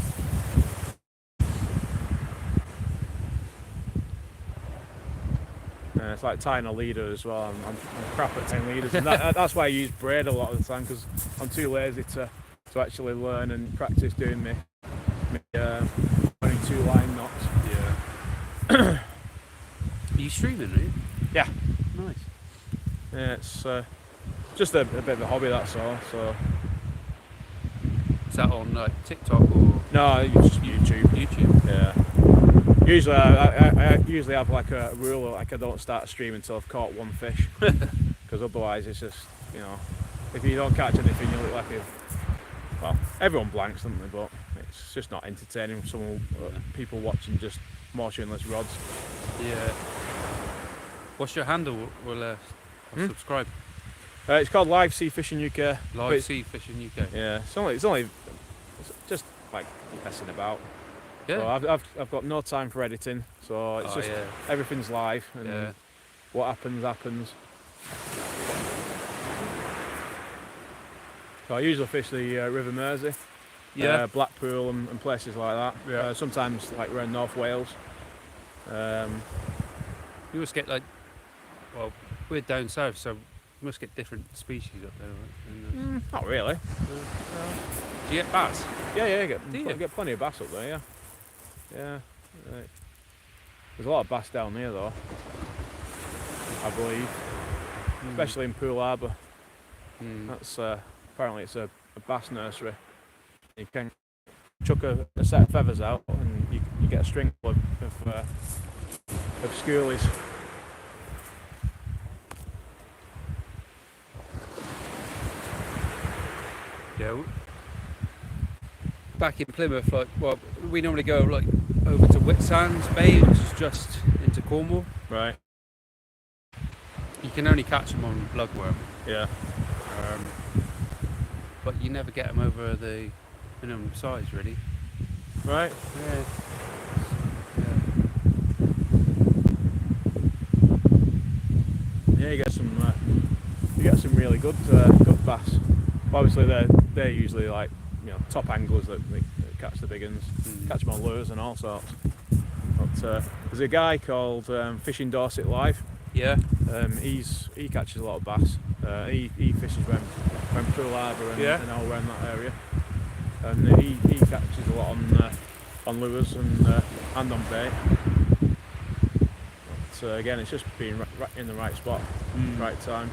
It's like tying a leader as well. I'm crap at tying leaders, and that's why I use braid a lot of the time, because I'm too lazy to actually learn and practice doing me 22 line knots. Yeah. Are you streaming, are you? Yeah. Nice. Yeah, it's just a bit of a hobby, that's all. So Is that on like TikTok or no, it's just YouTube. YouTube? Yeah. Usually, I usually have like a rule, like I don't start streaming until I've caught one fish, because otherwise it's just, if you don't catch anything, you look like everyone blanks, don't they? But it's just not entertaining. People watching just motionless rods. Yeah. What's your handle? I'll subscribe. It's called Live Sea Fishing UK. Live Sea Fishing UK. Yeah, it's just like messing about. Yeah. So I've got no time for editing, so it's everything's live, and what happens. So I usually fish the River Mersey, Blackpool and places like that. Yeah. Sometimes like around North Wales. You must get we're down south, so you must get different species up there, right? Not really. Do you get bass? Yeah, Do you? get plenty of bass up there. Yeah. Right. There's a lot of bass down here though, I believe, especially in Poole Harbour. That's apparently it's a bass nursery. You can chuck a set of feathers out, and you get a string full of schoolies. Yeah. Back in Plymouth, we normally go over to Whitsands Bay, which is just into Cornwall. Right. You can only catch them on bloodworm. Yeah. But you never get them over the minimum size, really. Right. Yeah, you get some really good bass. Obviously, they're usually like top anglers that catch the big ones, catch them on lures and all sorts. But there's a guy called Fishing Dorset Live. Yeah. He catches a lot of bass. He fishes when Pool Harbour and all around that area, and he catches a lot on lures and on bait. So again, it's just being in the right spot, right time.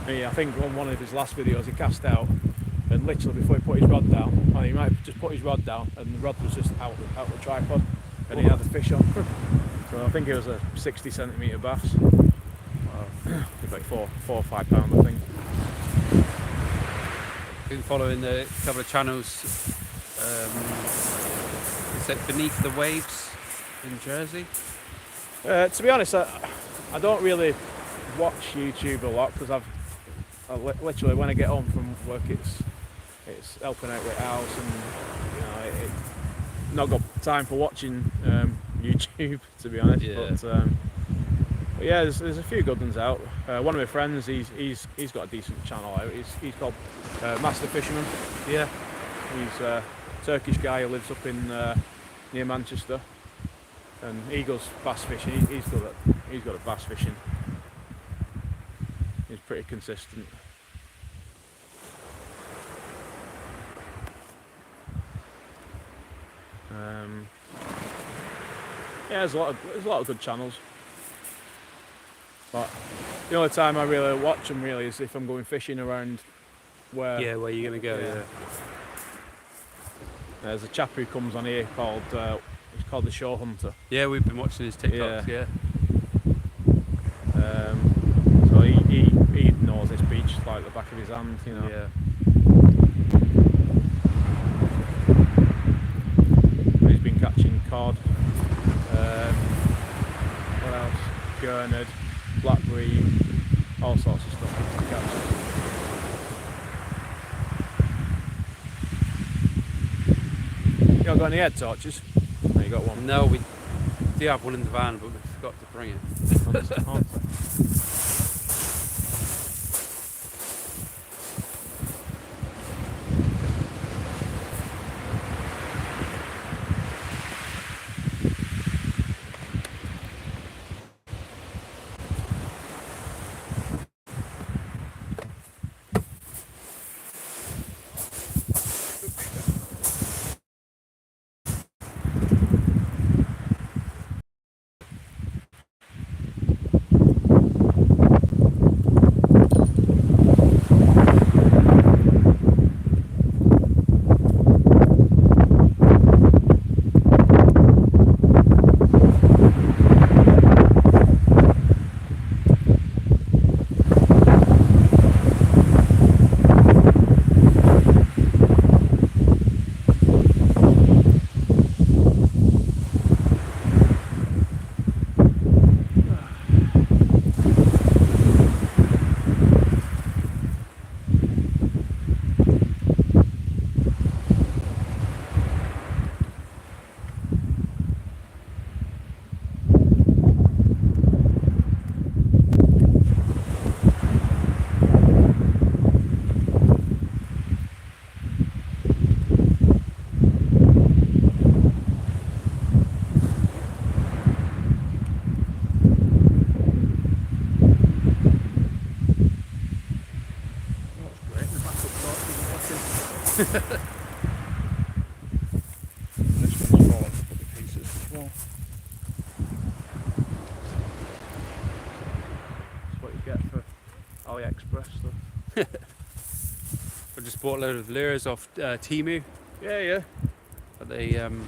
I think on one of his last videos he cast out, and literally before he put his rod down, he might have just put his rod down, and the rod was just out the tripod, and he had the fish on. So I think it was a 60 centimetre bass. Wow. It's like 4 or 5 pound, I think. Been following a couple of channels. Is it Beneath the Waves in Jersey? To be honest, I don't really watch YouTube a lot, because I literally, when I get home from work, it's helping out with the house, and it's not got time for watching YouTube, to be honest. Yeah. But yeah, there's a few good ones out. One of my friends, he's got a decent channel out. He's called Master Fisherman. Yeah. He's a Turkish guy who lives up in near Manchester, and he goes bass fishing. He's good at bass fishing. He's pretty consistent. Yeah, there's a lot of good channels. But the only time I really watch them really is if I'm going fishing around where Where you're gonna go. Yeah. There's a chap who comes on here called he's called the Show Hunter. Yeah, we've been watching his TikToks. Yeah. So he knows this beach like the back of his hand, you know. Yeah. He's been catching cod. What else? Gurnard, blackberry, all sorts of stuff he catches. You not got any head torches? No, you got one. No, we do have one in the van, but we forgot to bring it. This one's falling to the pieces as well. That's what you get for AliExpress stuff. I just bought a load of lures off Temu. Yeah. But they some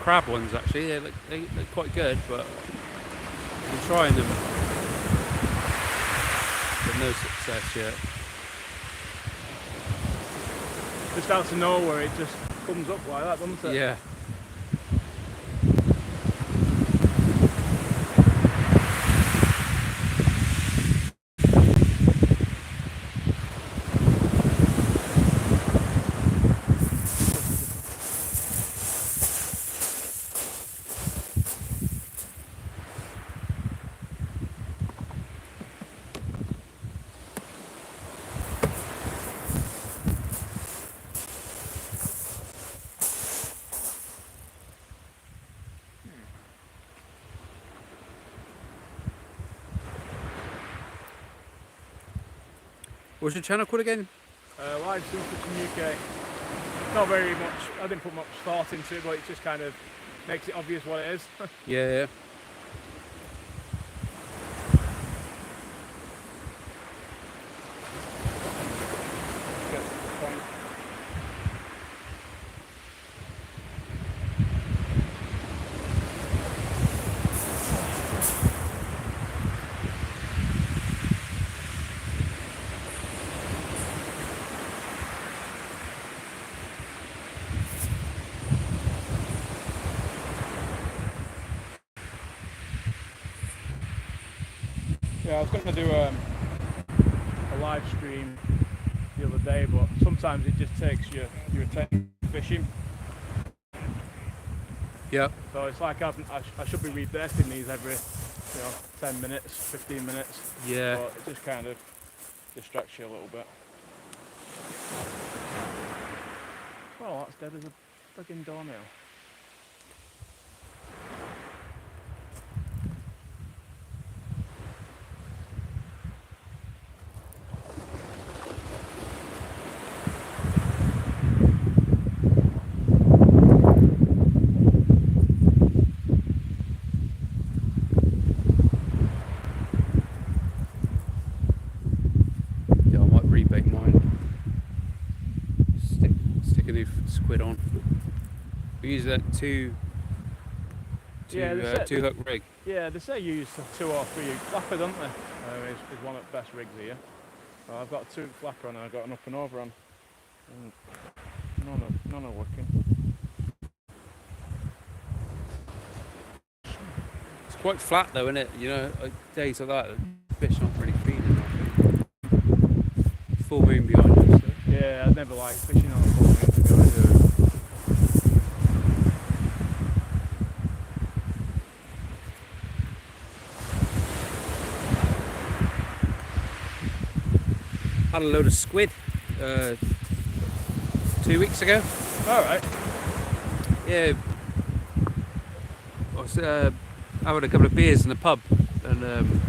crab ones actually. They look quite good, but I'm trying them. But no success yet. Just out of nowhere, it just comes up like that, doesn't it? Yeah. What's your channel called again? Live Super from UK. Not very much, I didn't put much thought into it, but it just kind of makes it obvious what it is. Yeah. Get to the point. Yeah, I was going to do a live stream the other day, but sometimes it just takes your attention fishing. Yeah. So it's like I should be rebaiting these every 10 minutes, 15 minutes. Yeah. But it just kind of distracts you a little bit. Well, that's dead as a frigging doornail. Yeah, I might rebait mine. Stick a new squid on. We use that two hook rig. Yeah, they say you use 2 or 3 flapper, don't they? Is one of the best rigs here. Well, I've got a 2 flapper and I've got an up and over on. And none are working. It's quite flat though, isn't it? You know, days like that, fish aren't really feeding. I think. Full moon behind us. So. Yeah, I'd never liked fishing on a full moon, to be honest. Had a load of squid 2 weeks ago. Alright. Yeah, I was having a couple of beers in the pub and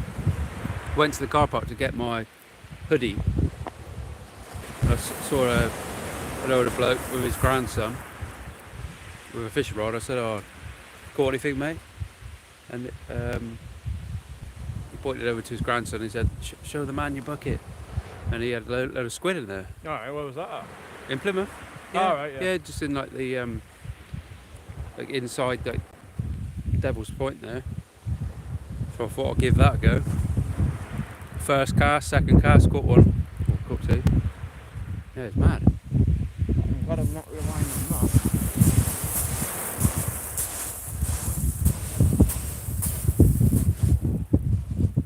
went to the car park to get my hoodie. I saw an older bloke with his grandson with a fishing rod. I said, "Oh, caught anything, mate?" And he pointed over to his grandson and he said, "Show the man your bucket." And he had a load of squid in there. Alright, where was that at? In Plymouth. Yeah. Alright, yeah. Yeah, just in like the like inside like Devil's Point there. So I thought I'd give that a go. First cast, second cast, caught one. Or caught 2. Yeah, it's mad. I'm glad I'm not relying on that.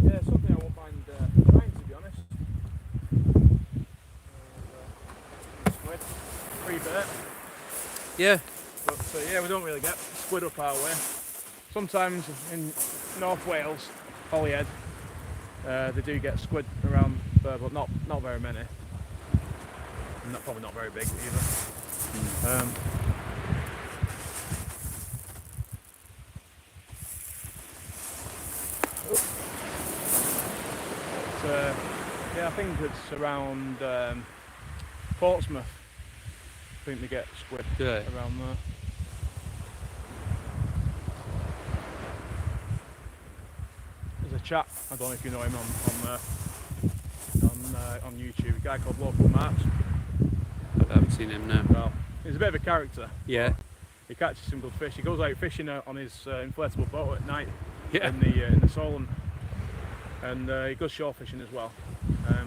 Yeah, something I won't mind trying, to be honest. Squid, free bait. Yeah. But yeah, we don't really get squid up our way. Sometimes in North Wales, Holyhead, they do get squid around there, but not very many. Probably not very big either. Yeah, I think it's around Portsmouth. I think they get squid around there. There's a chap, I don't know if you know him on YouTube, a guy called Local Marks. I haven't seen him now. Well, he's a bit of a character. Yeah. He catches some good fish. He goes out fishing on his inflatable boat at night Yeah. in the Solent, and he goes shore fishing as well.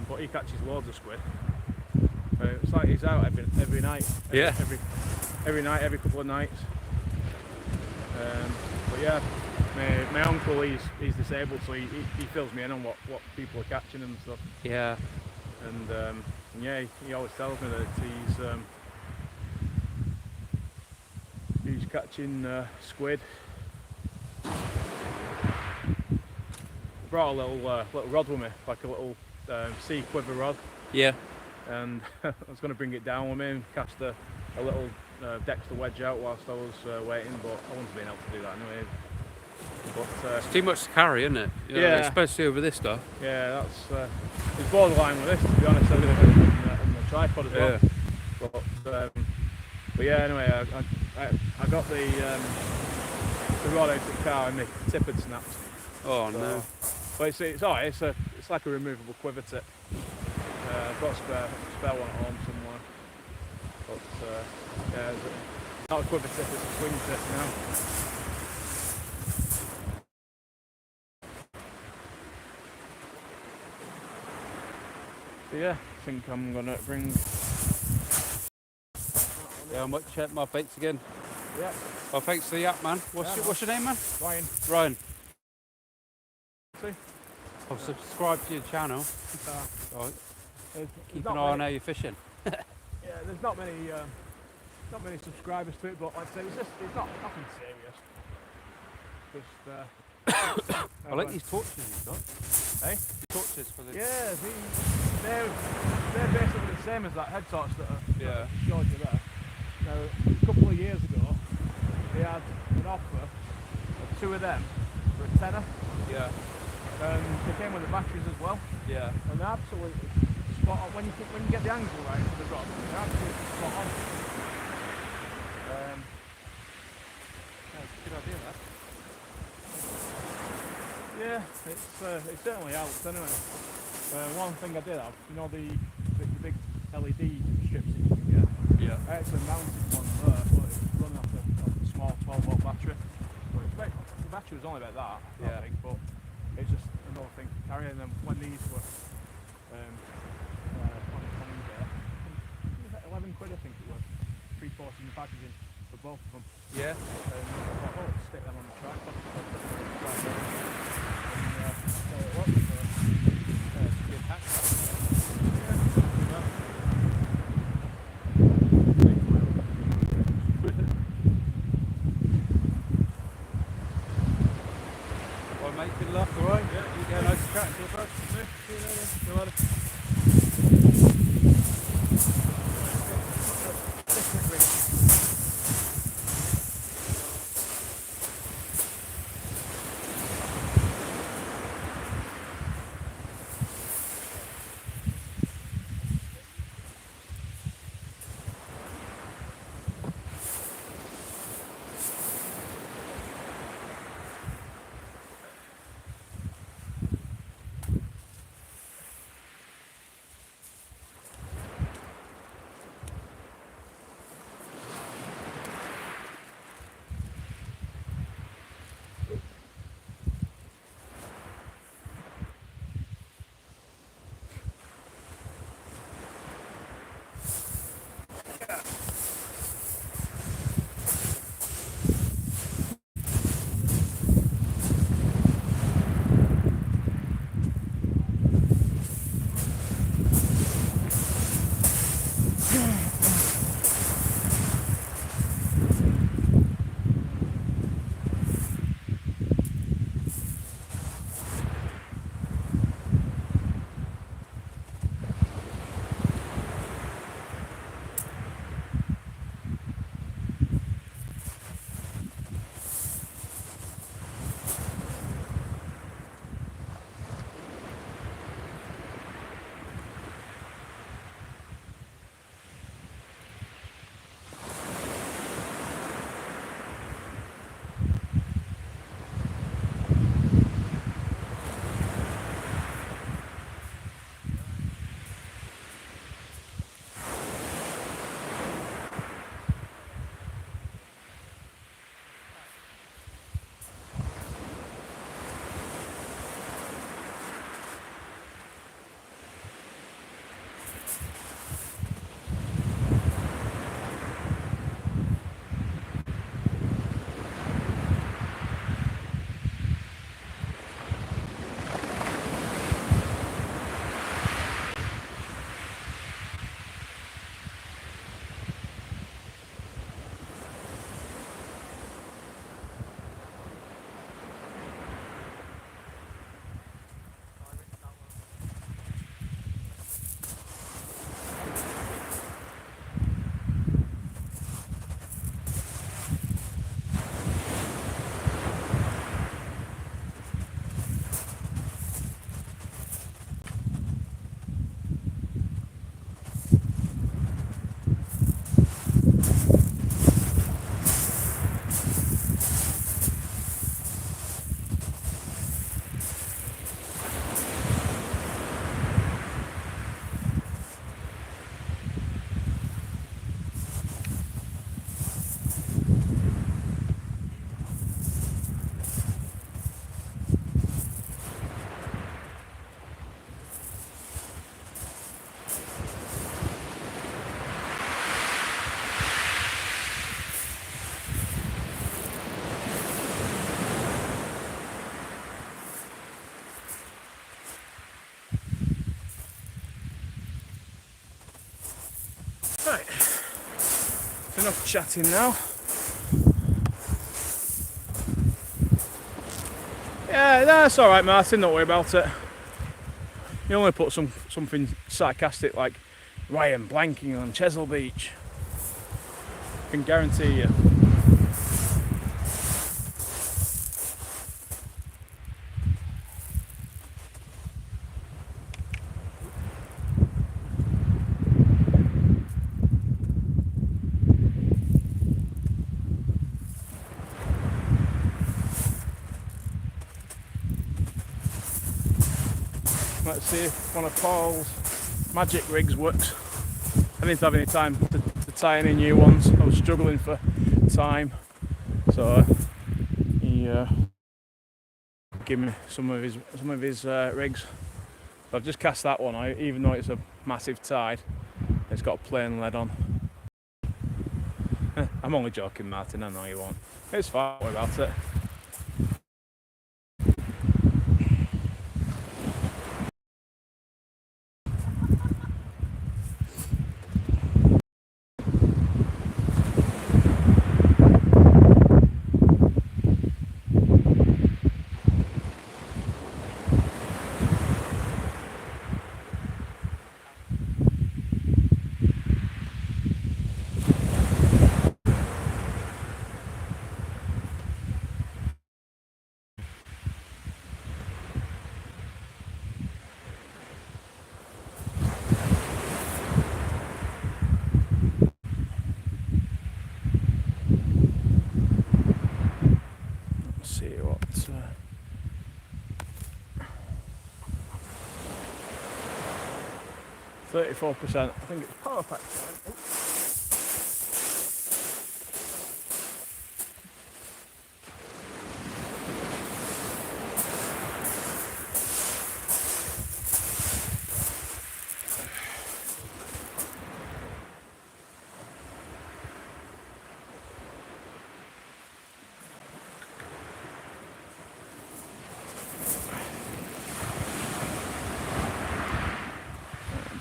But he catches loads of squid. It's like he's out every night. Every night, every couple of nights. But yeah, my uncle, he's disabled, so he fills me in on what people are catching and stuff. Yeah. And yeah, he always tells me that he's catching squid. Brought a little rod with me, like a little sea quiver rod. Yeah. And I was going to bring it down with me and cast a little Dexter wedge out whilst I was waiting, but I wouldn't have been able to do that anyway. But It's too much to carry, isn't it? You know, Yeah. especially over this stuff. yeah, that's it's borderline with this, to be honest. And the tripod as well. Yeah. But yeah, anyway, I got the rod out of the car and the tip had snapped. Oh So, no. but it's alright. It's like a removable quiver tip. I've got a spare one at home somewhere. But yeah, it's not a quiver tip, it's a swing tip now. So yeah, I think I'm gonna bring. Yeah, I might check my baits again. Yeah, Oh, thanks for the app, man. What's your name, man? Ryan. Ryan. See? I'll subscribe to your channel. Right. There's Keep not an eye on many- how you're fishing. Yeah, there's not many subscribers to it, but like I say, it's not nothing serious. Just I like these torches you've got. Hey? Torches for the. Yeah, they're basically the same as that head torch that I showed you there. Now, a couple of years ago, they had an offer of 2 of them for a tenner, Yeah. and they came with the batteries as well. Yeah. And they're absolutely spot on. When you get the angle right for the rod, they're absolutely spot on. That's a good idea, that. Yeah, it certainly helps anyway. One thing I did have, you know the big LED strips that you can get. Yeah. I actually mounted one there, but it's running off a small 12-volt battery. But the battery was only about that, Yeah. not big, but it's just another thing to carry. And then when these were on eBay, it was like 11 quid I think it was, 3/4 in the packaging for both of them. Yeah. And I thought, oh, stick them on the tripod. So it worked. It's a good hack. Well, mate, good luck, alright? Yeah, nice chatting to you, bud. See you later. See you later. enough chatting now. Yeah, that's alright, Martin, don't worry about it. You only put something sarcastic like Ryan blanking on Chesil Beach. I can guarantee you. Let's see if one of Paul's magic rigs works. I didn't have any time to tie any new ones. I was struggling for time, so he gave me some of his rigs. So I've just cast that one out, even though it's a massive tide. It's got a plain lead on. I'm only joking, Martin. I know you won't. It's fine. Don't worry about it. Let's see what. 34%. I think it's power pack time.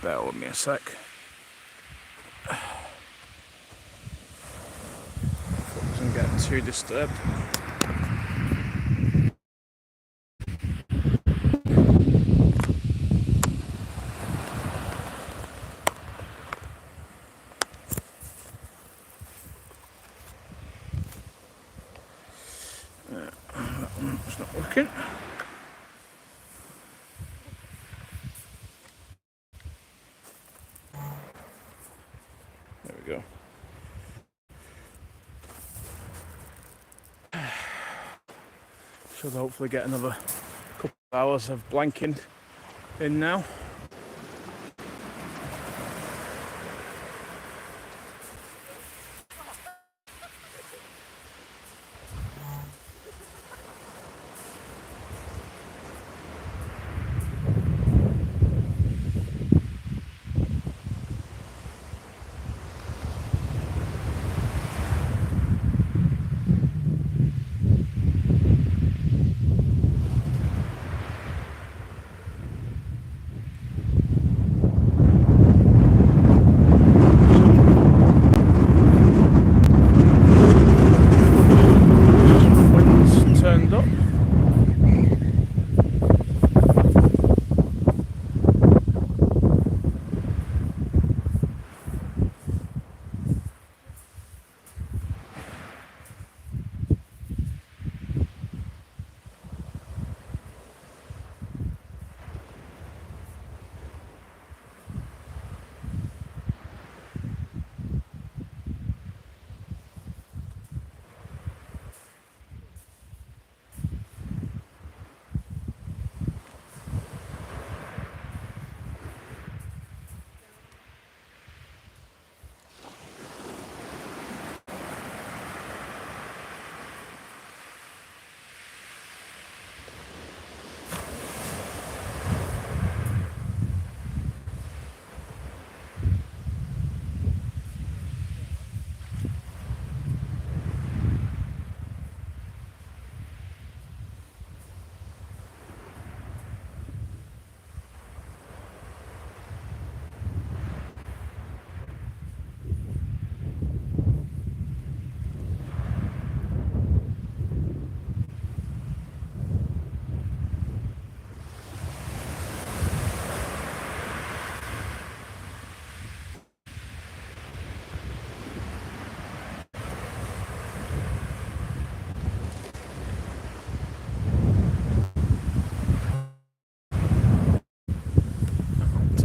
Bear with me a sec. Wasn't getting too disturbed. It's not working. There we go. Should hopefully get another couple of hours of blanking in now.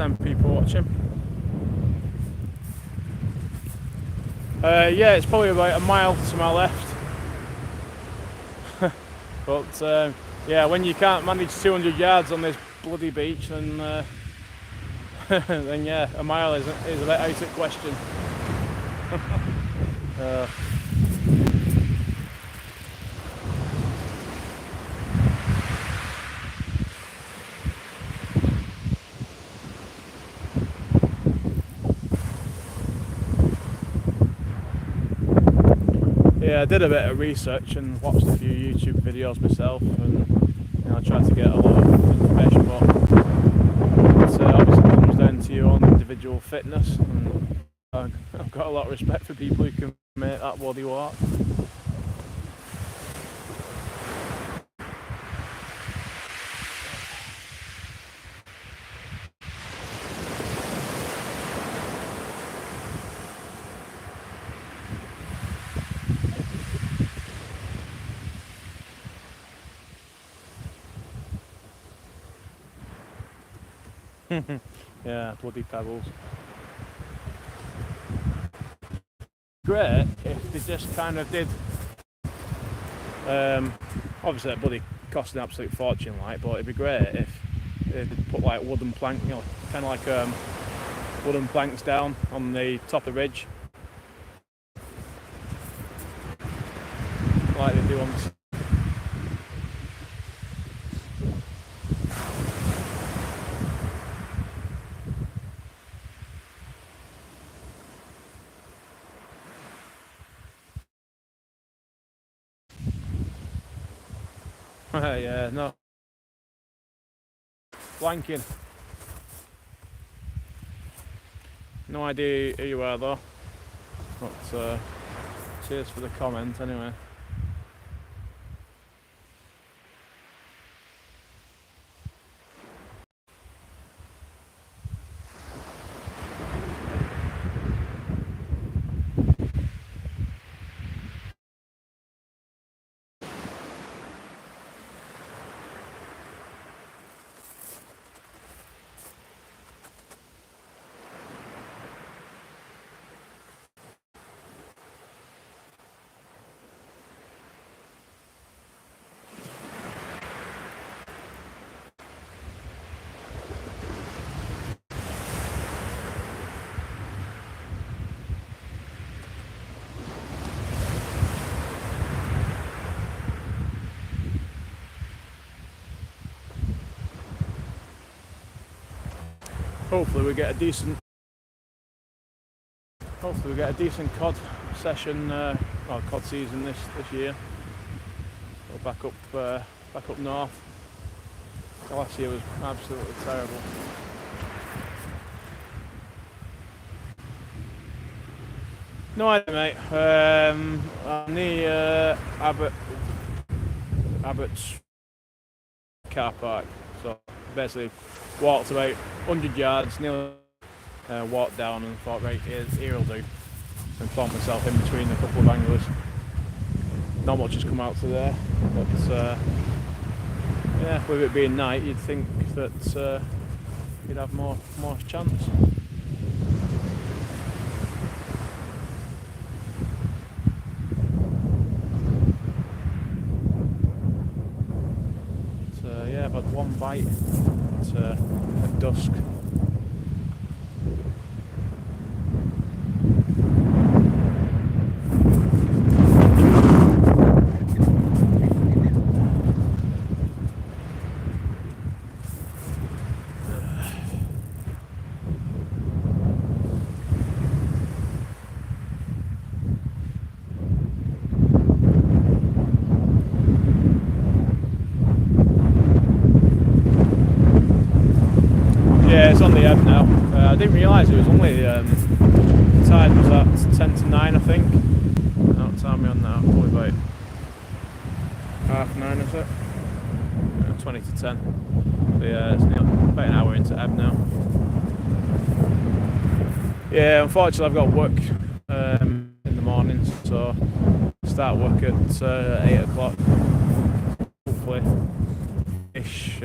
10 people watching. Yeah, it's probably about a mile to my left. But yeah, when you can't manage 200 yards on this bloody beach, then then yeah, a mile is a bit out of question. Yeah, I did a bit of research and watched a few YouTube videos myself, and I tried to get a lot of information, but it obviously comes down to your own individual fitness, and I've got a lot of respect for people who can make that bloody walk. Yeah, bloody pebbles. Great if they just kind of did. Obviously, that bloody cost an absolute fortune, like, but it'd be great if they put like wooden plank, you know, kind of like wooden planks down on the top of the ridge, like they do on. Yeah, no. Blanking. No idea who you are though. But cheers for the comment anyway. Hopefully we get a decent cod session, well, cod season this year. Go back up north. Last year was absolutely terrible. No idea, mate. I'm near Abbott's car park, so basically walked about 100 yards, nearly walked down and thought, right, here'll do, and found myself in between a couple of anglers. Not much has come out to there, but yeah, with it being night, you'd think that you'd have more chance. So yeah, I've had one bite at dusk. Yeah, it's on the ebb now. I didn't realise it was only the tide was at 10 to 9, I think. What time are we on now? Probably about 9:30, is it? 20 to 10. So yeah, it's about an hour into ebb now. Yeah, unfortunately I've got work in the mornings, so I start work at 8 o'clock. Hopefully finish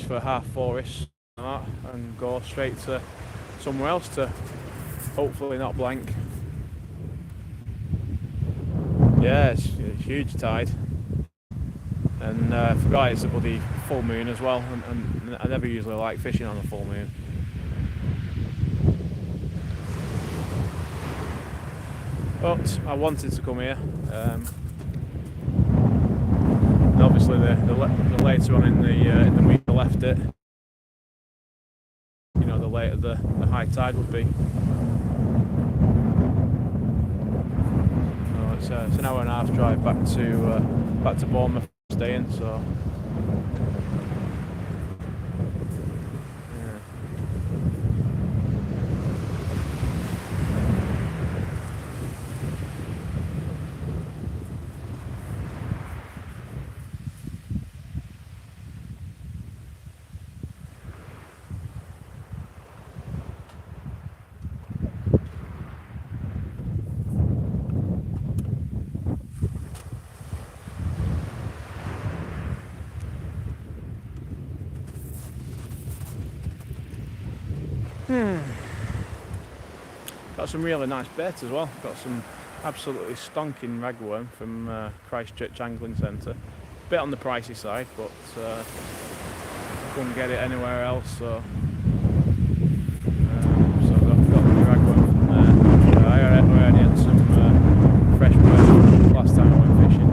for 4:30ish. that and go straight to somewhere else to hopefully not blank. Yeah, it's a huge tide, and I forgot it's a bloody full moon as well, and I never usually like fishing on a full moon. But I wanted to come here, and obviously the later on in the week I left it, you know, the later the high tide would be. So it's an hour and a half drive back to Bournemouth staying. So. Got some really nice baits as well. Got some absolutely stonking ragworm from Christchurch Angling Centre. Bit on the pricey side, but couldn't get it anywhere else. So I've got the ragworm from there. I already had some fresh worm last time I went fishing.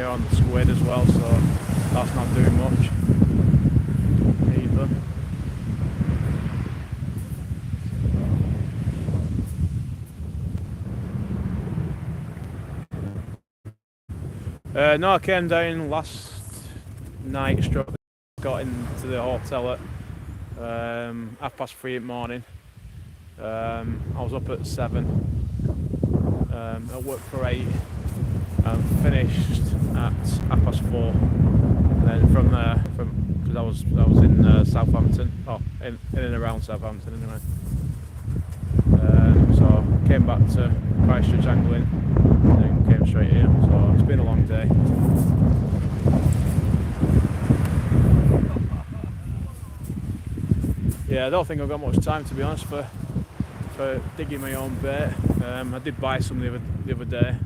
On the squid as well, so that's not doing much either. No, I came down last night, got into the hotel at 3:30 in the morning. I was up at 7, I worked for 8 and finished at 4:30, and then from there, because I was in Southampton, in and around Southampton anyway. So came back to Christchurch Angling, and then came straight here. So it's been a long day. Yeah, I don't think I've got much time, to be honest, for digging my own bait. I did buy some the other day.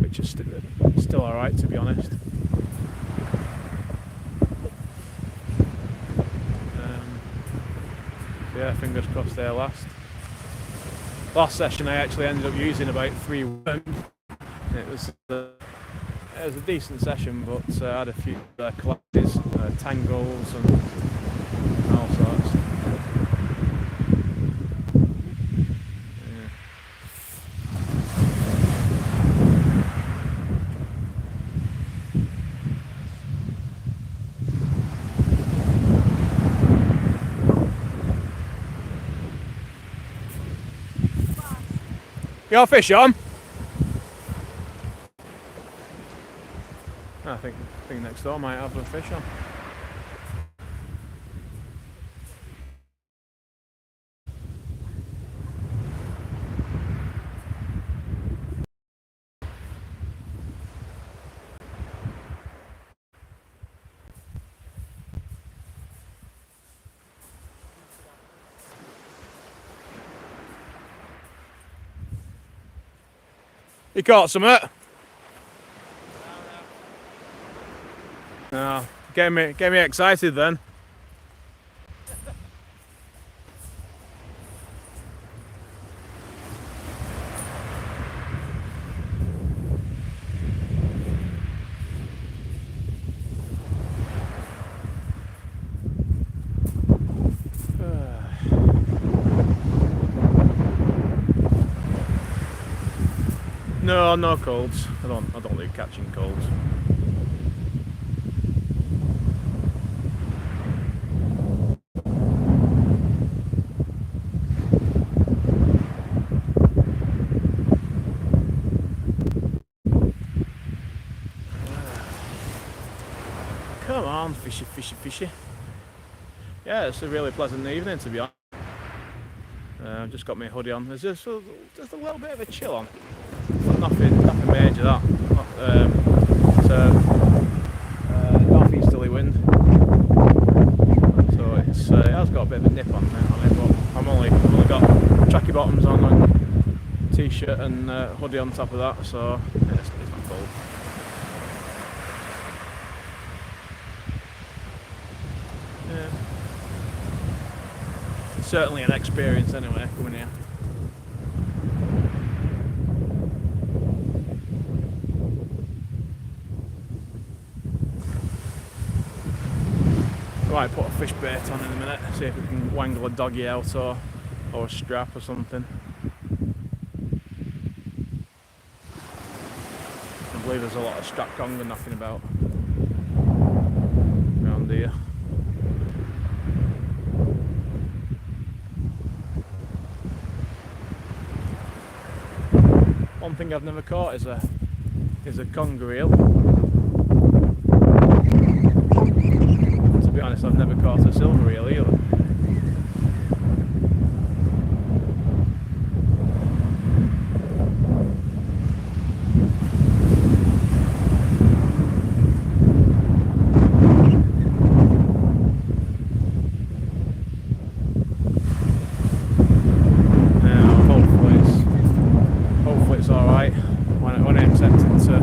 Which is still alright, to be honest. Yeah, fingers crossed they're last. Last session I actually ended up using about 3 worms. It was a decent session, but I had a few collectors, tangles and all sorts. Got a fish on? I think next door might have a fish on. You caught some of it? No, get me excited then. No colds. I don't like catching colds. Come on, fishy, fishy, fishy. Yeah, it's a really pleasant evening, to be honest. Just got my hoodie on. There's just a little bit of a chill on, but nothing major. That it's a northeasterly wind, so it has got a bit of a nip on it. But I've only got tracky bottoms on and t-shirt and hoodie on top of that, so yeah, it's not cold. Yeah. It's certainly an experience anyway, coming here. I might put a fish bait on in a minute, see if we can wangle a doggy out or a strap or something. I believe there's a lot of strap conger knocking about around here. One thing I've never caught is a conger eel. To be honest, I've never caught a silver eel either. Hopefully it's alright when I'm tempted to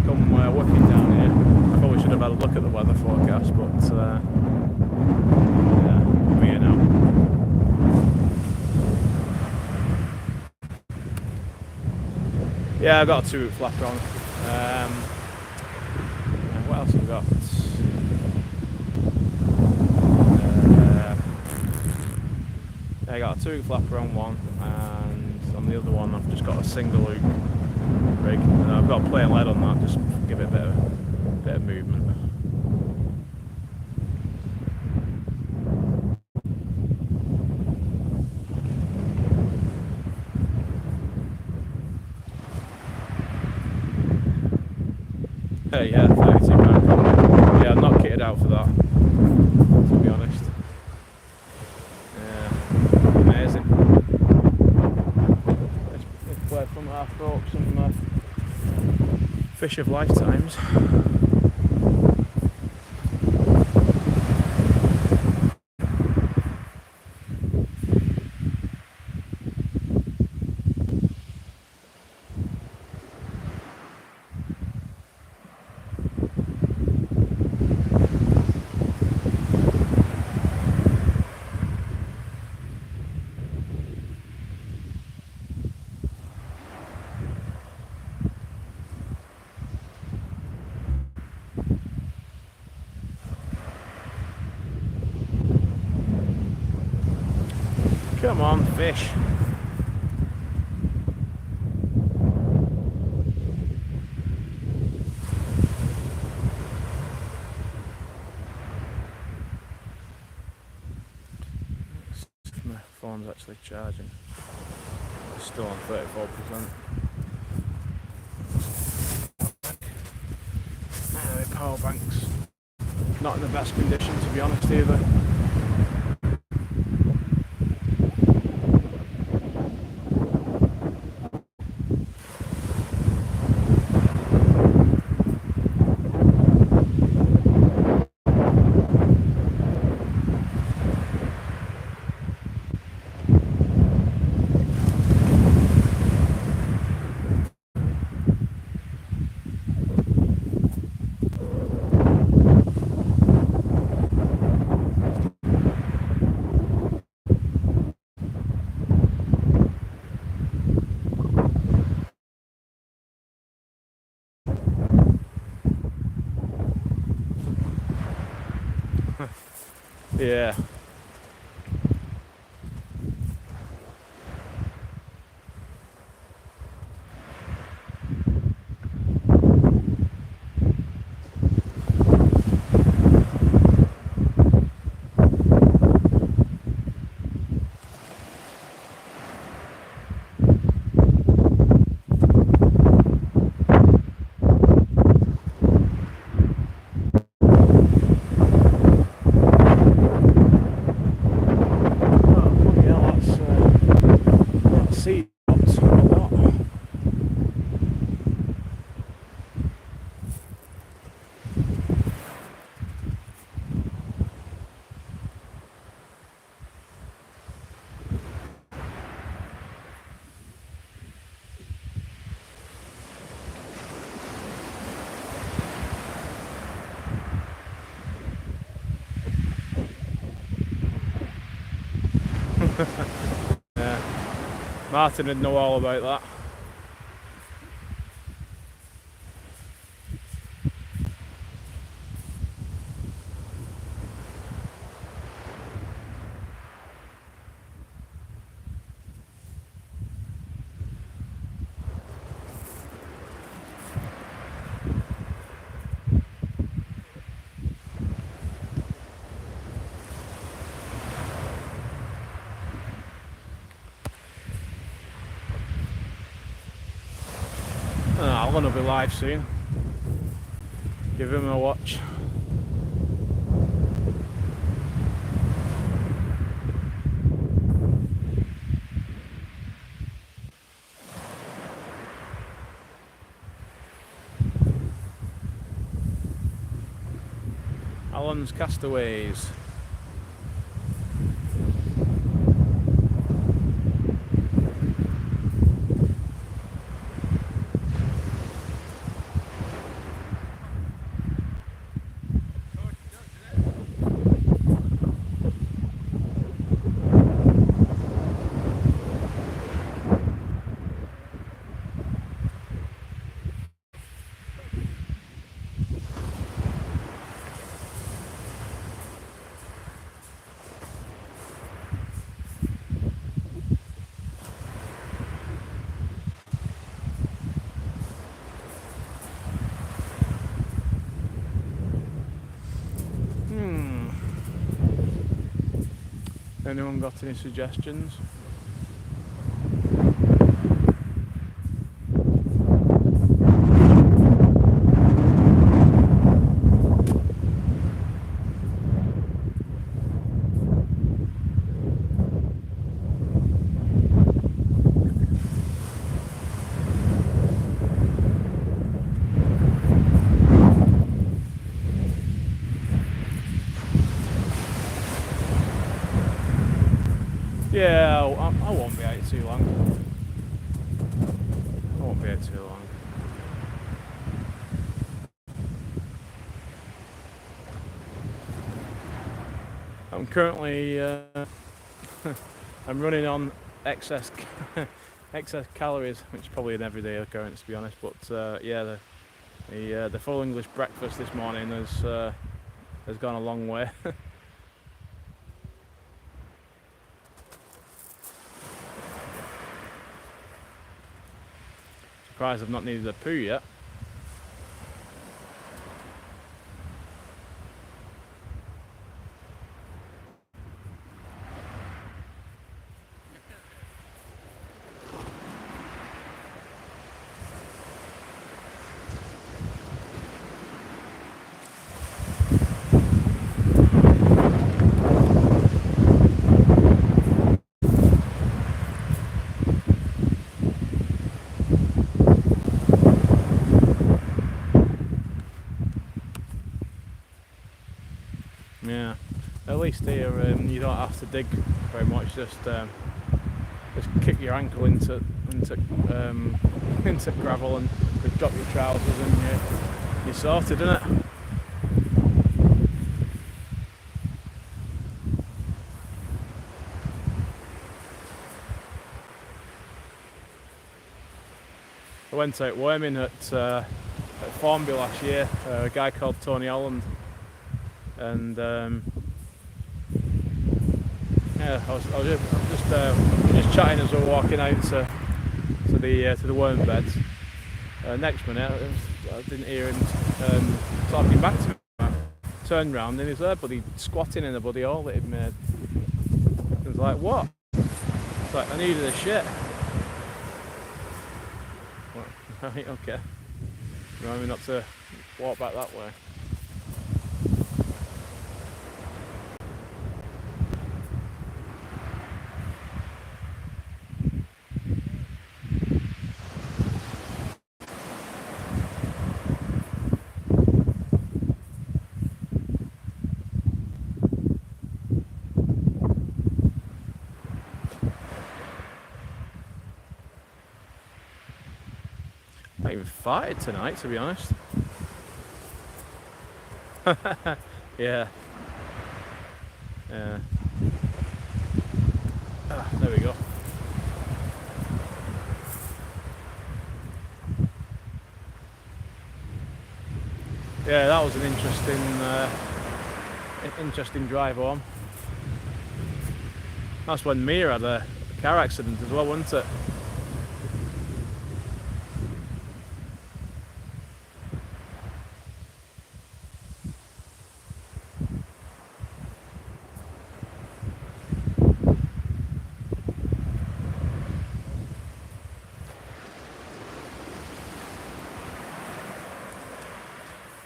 come working down here. I probably should have had a look at the weather forecast, but yeah, we're here now. Yeah, I've got a 2-root flapper on. What else have I got? I got a 2-root flapper on one, and on the other one I've just got a single loop rig. And I've got a plain lead on that, just give it a bit of movement. Hey, yeah, 32 pound. Yeah, I'm not kitted out for that, to be honest. Yeah, amazing. Let's play from half rope some fish of lifetimes. Come on, fish. My phone's actually charging. It's still on 34%. Anyway, power banks not in the best condition, to be honest, either. Yeah. Yeah, Martin would know all about that. Alan will be live soon. Give him a watch. Alan's Castaways. Anyone got any suggestions? Yeah, I won't be out too long. I won't be out too long. I'm currently I'm running on excess calories, which is probably an everyday occurrence to be honest. But yeah, the full English breakfast this morning has gone a long way. Surprised I've not needed a poo yet. Yeah, at least here you don't have to dig very much. Just kick your ankle into into gravel and just drop your trousers and you're sorted, isn't it? I went out worming at Formby last year. A guy called Tony Holland. And yeah, I was just chatting as we were walking out to the worm beds. Next minute, I didn't hear him talking back to me. I turned round and he's there, buddy, squatting in a bloody hole that he'd made. I was like, what? It's like, I needed a shit. Right, okay. Remind me not to walk back that way. I haven't even farted tonight, to be honest. Yeah. Yeah. There we go. Yeah, that was an interesting drive home. That's when Mia had a car accident as well, wasn't it?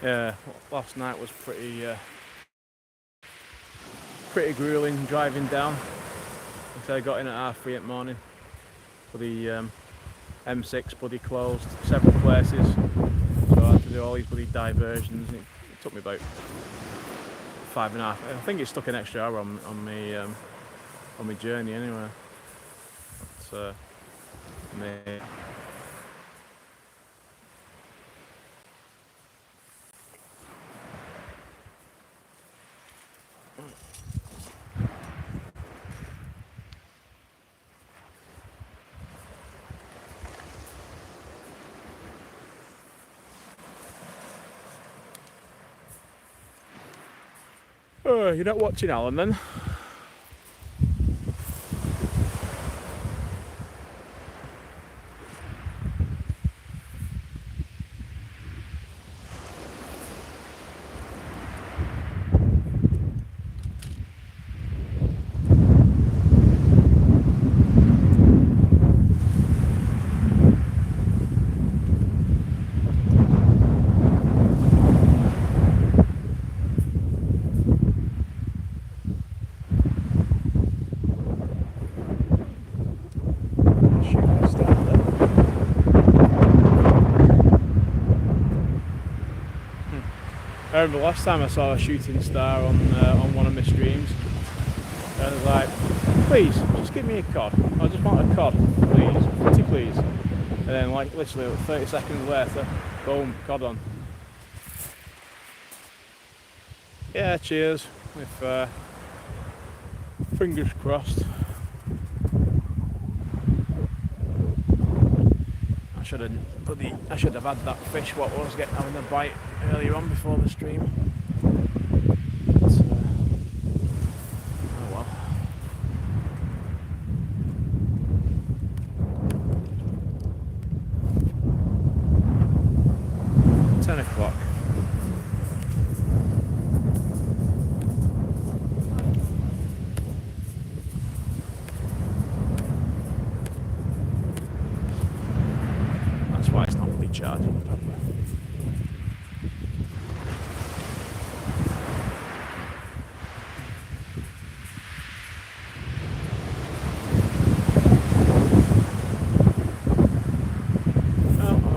Yeah, last night was pretty grueling driving down. Until I got in at 3:30 in the morning. For the M6 bloody closed several places, so I had to do all these bloody diversions. It took me about 5.5. I think it stuck an extra hour on my journey anyway. But, oh, you're not watching Alan then? I remember last time I saw a shooting star on one of my streams, and I was like, please, just give me a cod. I just want a cod, please, pretty please. And then like literally 30 seconds later, boom, cod on. Yeah, cheers, with fingers crossed. I should have had that fish what was having a bite earlier on before the stream. But, oh well. Ten o'clock. That's why it's not really charging properly.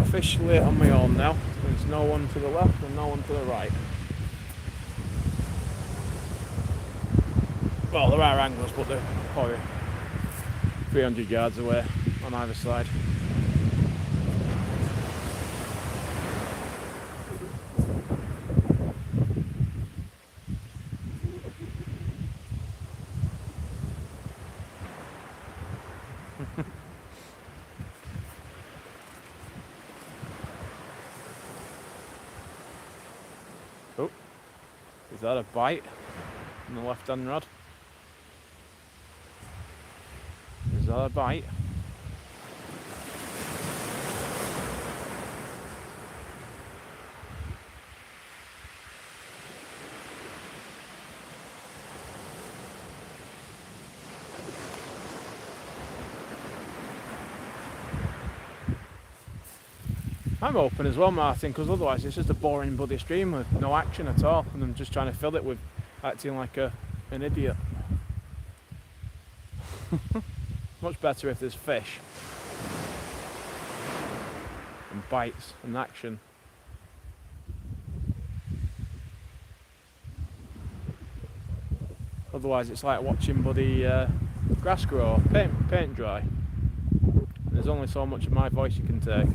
Officially on my own now. There's no one to the left and no one to the right. Well, there are anglers, but they're probably 300 yards away on either side. Oh, is that a bite on the left hand rod? Is that a bite? I'm open as well, Martin, because otherwise it's just a boring bloody stream with no action at all, and I'm just trying to fill it with acting like an idiot. Much better if there's fish and bites and action. Otherwise it's like watching bloody grass grow or paint dry. There's only so much of my voice you can take.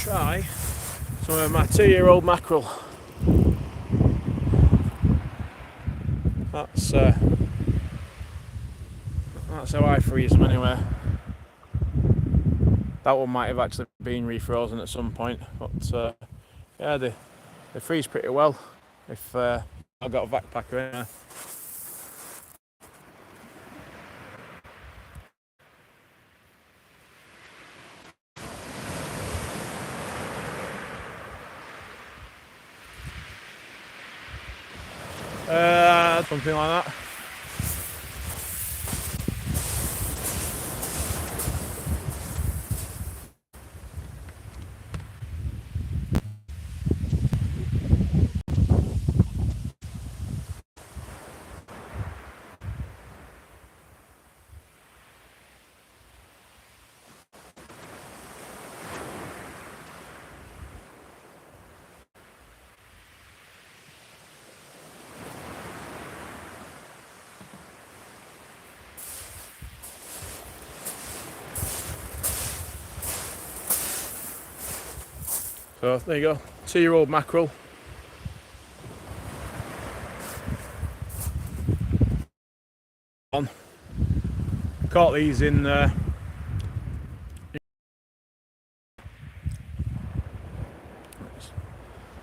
try some of my 2-year-old mackerel. That's how I freeze them anyway. That one might have actually been refrozen at some point, but yeah, they freeze pretty well if I've got a backpacker in there. Something like that. So there you go, 2-year-old mackerel. Caught these in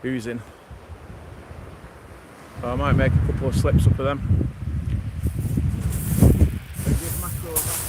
oozing. So I might make a couple of slips up of them. Give mackerel a back.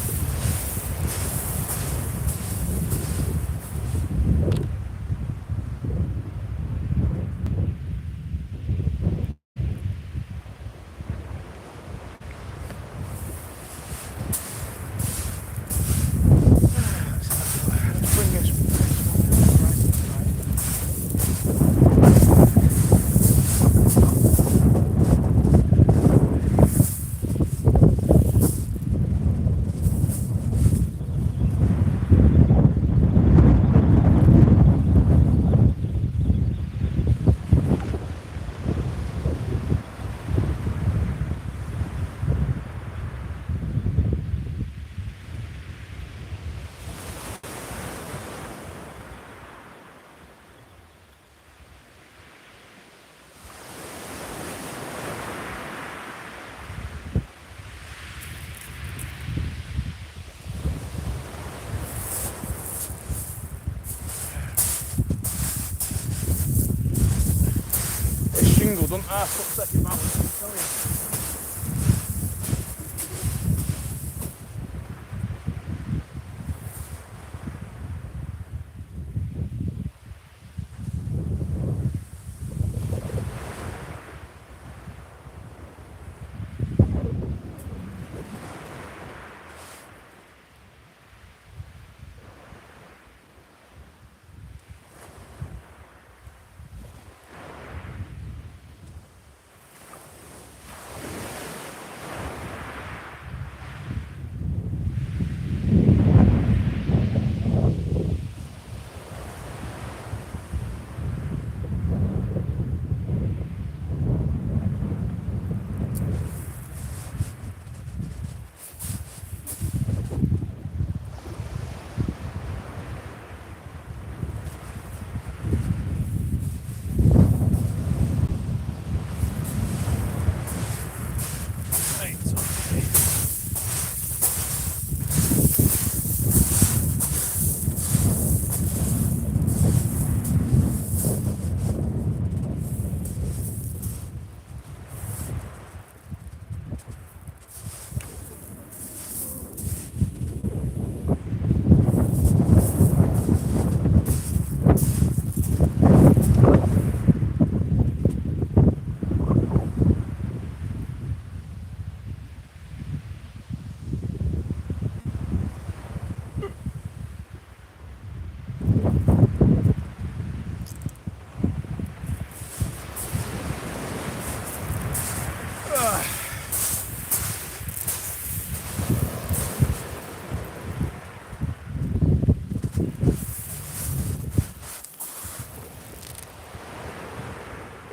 Shingle doesn't upset your balance, I tell you.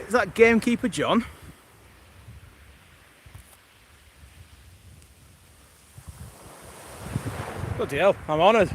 Is that gamekeeper John? Bloody hell, I'm honoured.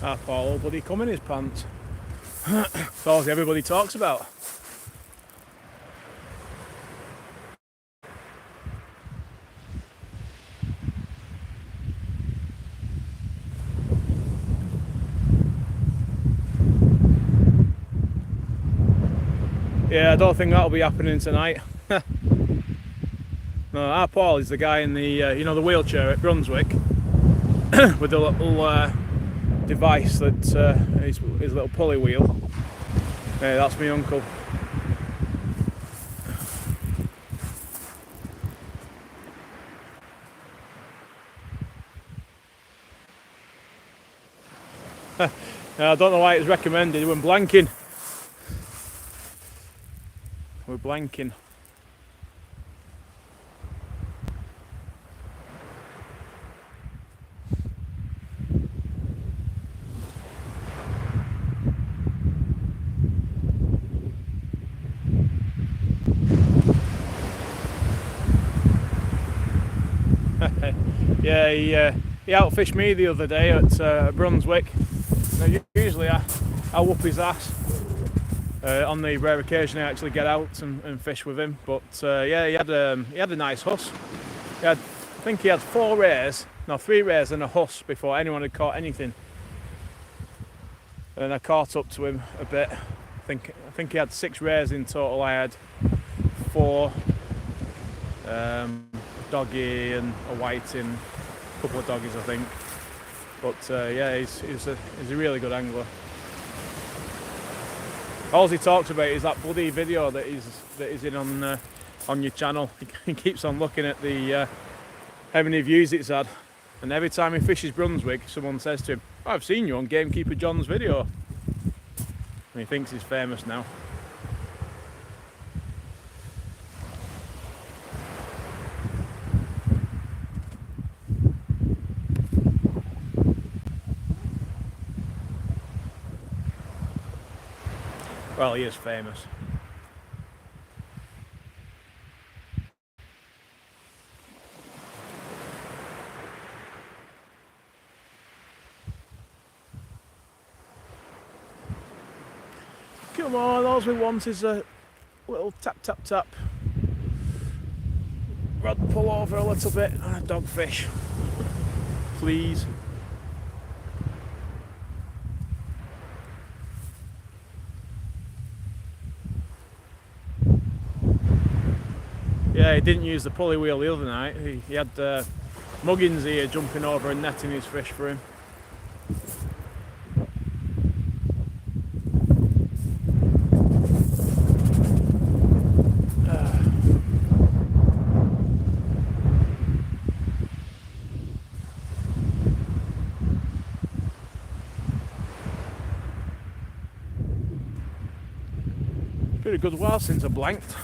Ah, Paul will bloody come in his pants. That's all everybody talks about. Yeah, I don't think that'll be happening tonight. No, our Paul is the guy in the you know, the wheelchair at Brunswick with the little device that his little pulley wheel. Yeah, that's my uncle. I don't know why it's recommended. We're blanking. We're blanking. Yeah, he outfished me the other day at Brunswick. Now, usually I whoop his ass. On the rare occasion I actually get out and fish with him, but yeah, he had a nice huss. I think he had 3 rares and a huss before anyone had caught anything. And I caught up to him a bit. I think he had 6 rares in total. I had 4, doggy and a whiting, a couple of doggies I think. But yeah, he's a really good angler. All he talks about is that bloody video that is in on your channel. He keeps on looking at the how many views it's had, and every time he fishes Brunswick, someone says to him, oh, "I've seen you on Gamekeeper John's video," and he thinks he's famous now. Well, he is famous. Come on, all we want is a little tap, tap, tap. Rod pull over a little bit and a dogfish. Please. Yeah, he didn't use the pulley wheel the other night. He had muggins here jumping over and netting his fish for him. Been a good while since I blanked.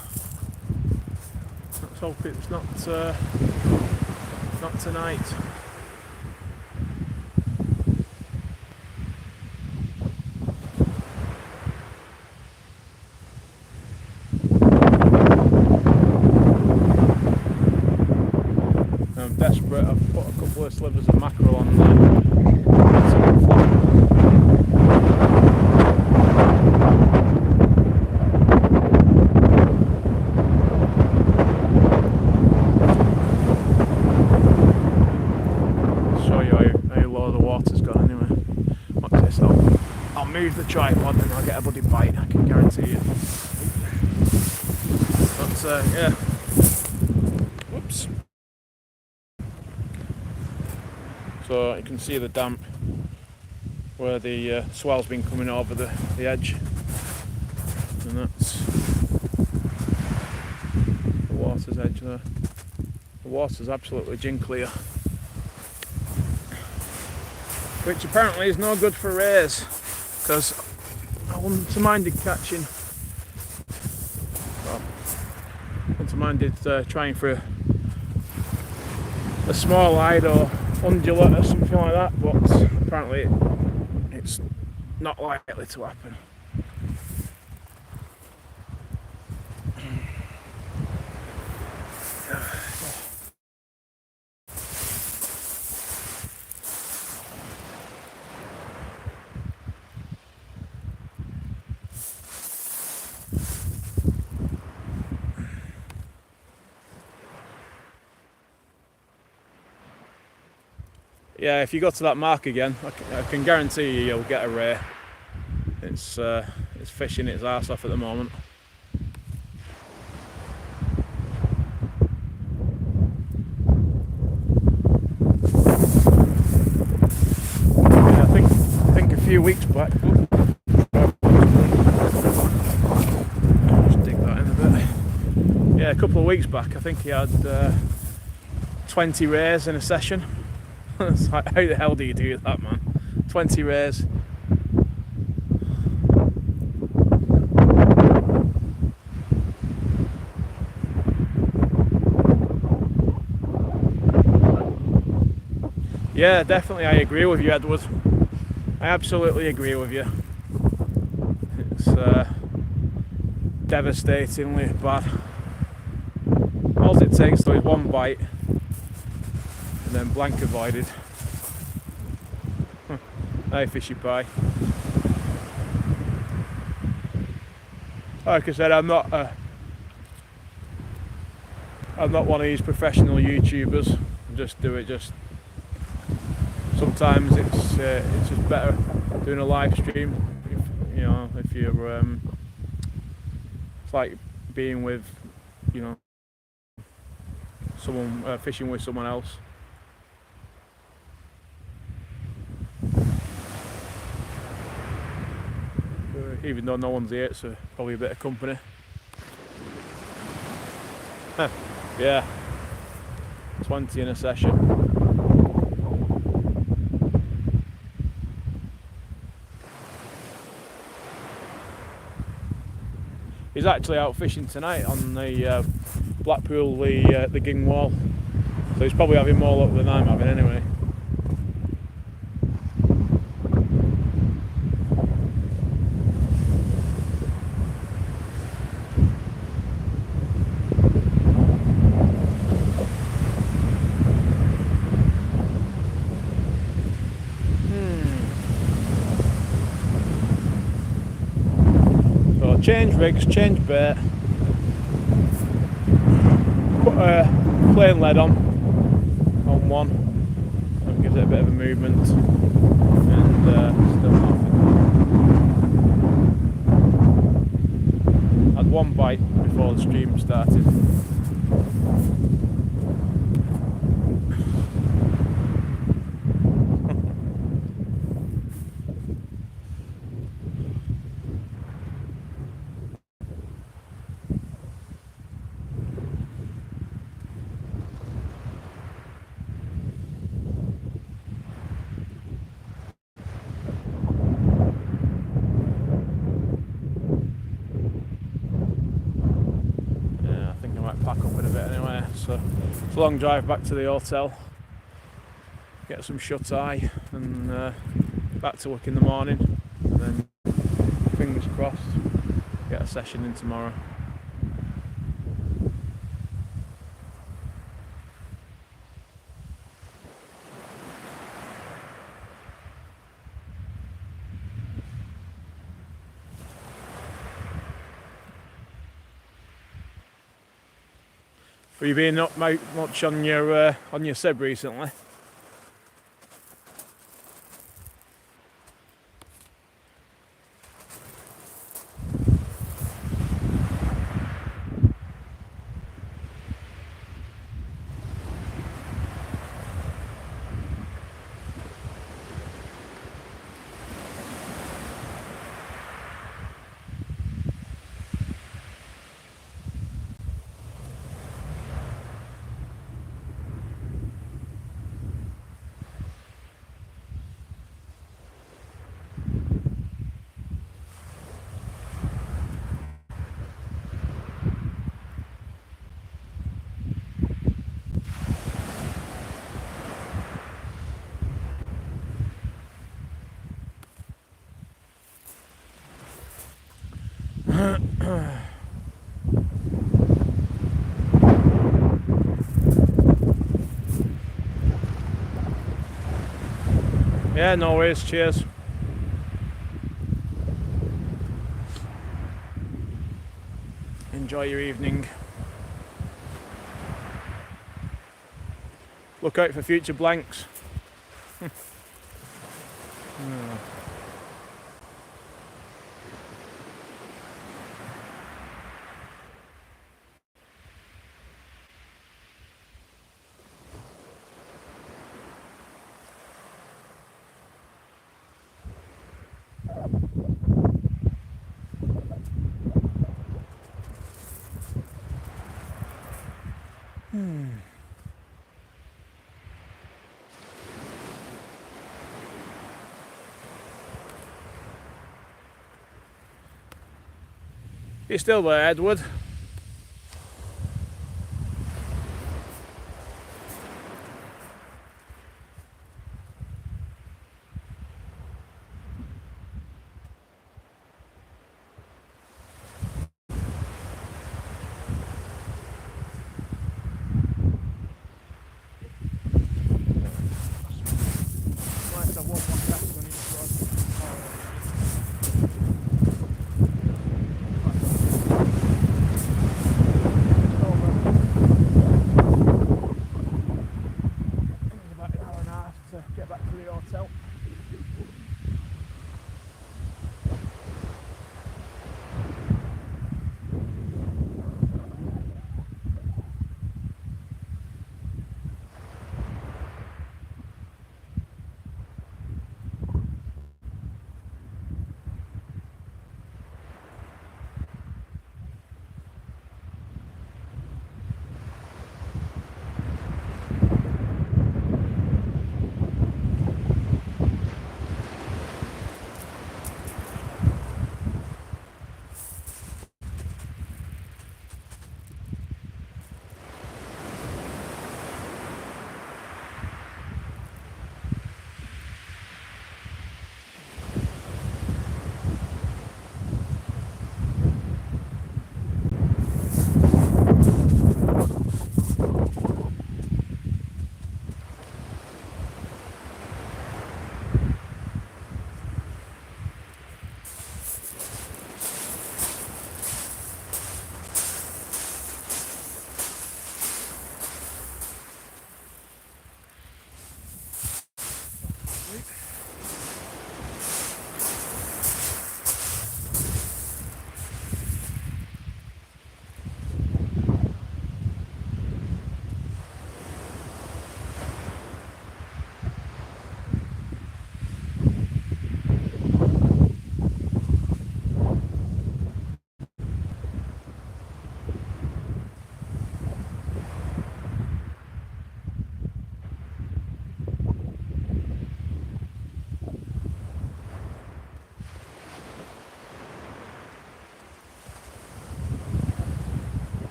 Let's hope it's not tonight. I'm desperate. I've put a couple of slivers of mackerel on there. Move the tripod and I'll get a bloody bite, I can guarantee you. But yeah, whoops. So you can see the damp where the swell's been coming over the edge, and that's the water's edge there. The water's absolutely gin clear, which apparently is no good for rays. Because I wasn't minded catching, well, I wasn't minded trying for a small hide or undulate or something like that, but apparently it's not likely to happen. yeah, if you go to that mark again, I can guarantee you'll get a ray. It's fishing its arse off at the moment. Yeah, I think a few weeks back. Just dig that in a bit. Yeah, a couple of weeks back, I think he had 20 rays in a session. It's like, how the hell do you do that, man? 20 rays. Yeah, definitely, I agree with you, Edward. I absolutely agree with you. It's devastatingly bad. All it takes though is one bite, and then blank avoided. Hey, fishy pie. Like I said, I'm not one of these professional YouTubers. I just do it just. Sometimes it's just better doing a live stream. If you're it's like being with, someone, fishing with someone else. Even though no one's here, it's probably a bit of company. Yeah, 20 in a session. He's actually out fishing tonight on the Blackpool, the Ging Wall, so he's probably having more luck than I'm having anyway. Change rigs, change bait, put a plain lead on one, that gives it a bit of a movement, and still nothing. Had one bite before the stream started. Pack up in a bit anyway, so it's a long drive back to the hotel, get some shut eye, and back to work in the morning, and then fingers crossed get a session in tomorrow. Have you been up much on your sib recently? Yeah, no worries, cheers. Enjoy your evening. Look out for future blanks. Hmm. You still there, Edward? Nice to have one more cast on each about an hour and a half to get back to the hotel.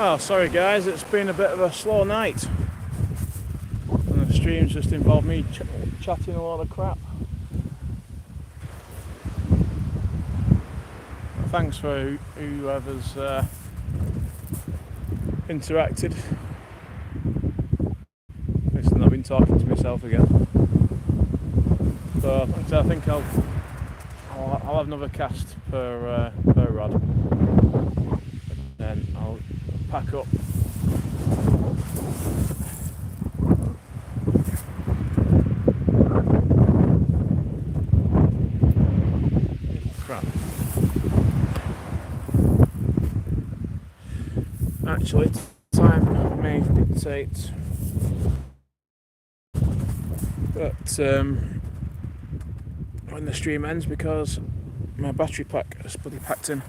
Well, sorry guys, it's been a bit of a slow night. And the stream's just involved me chatting a lot of crap. Thanks for whoever's interacted. Listen, I've been talking to myself again. So I think I'll have another cast per rod. And then I'll pack up. Crap. Actually, time may dictate that when the stream ends, because my battery pack is bloody packed in.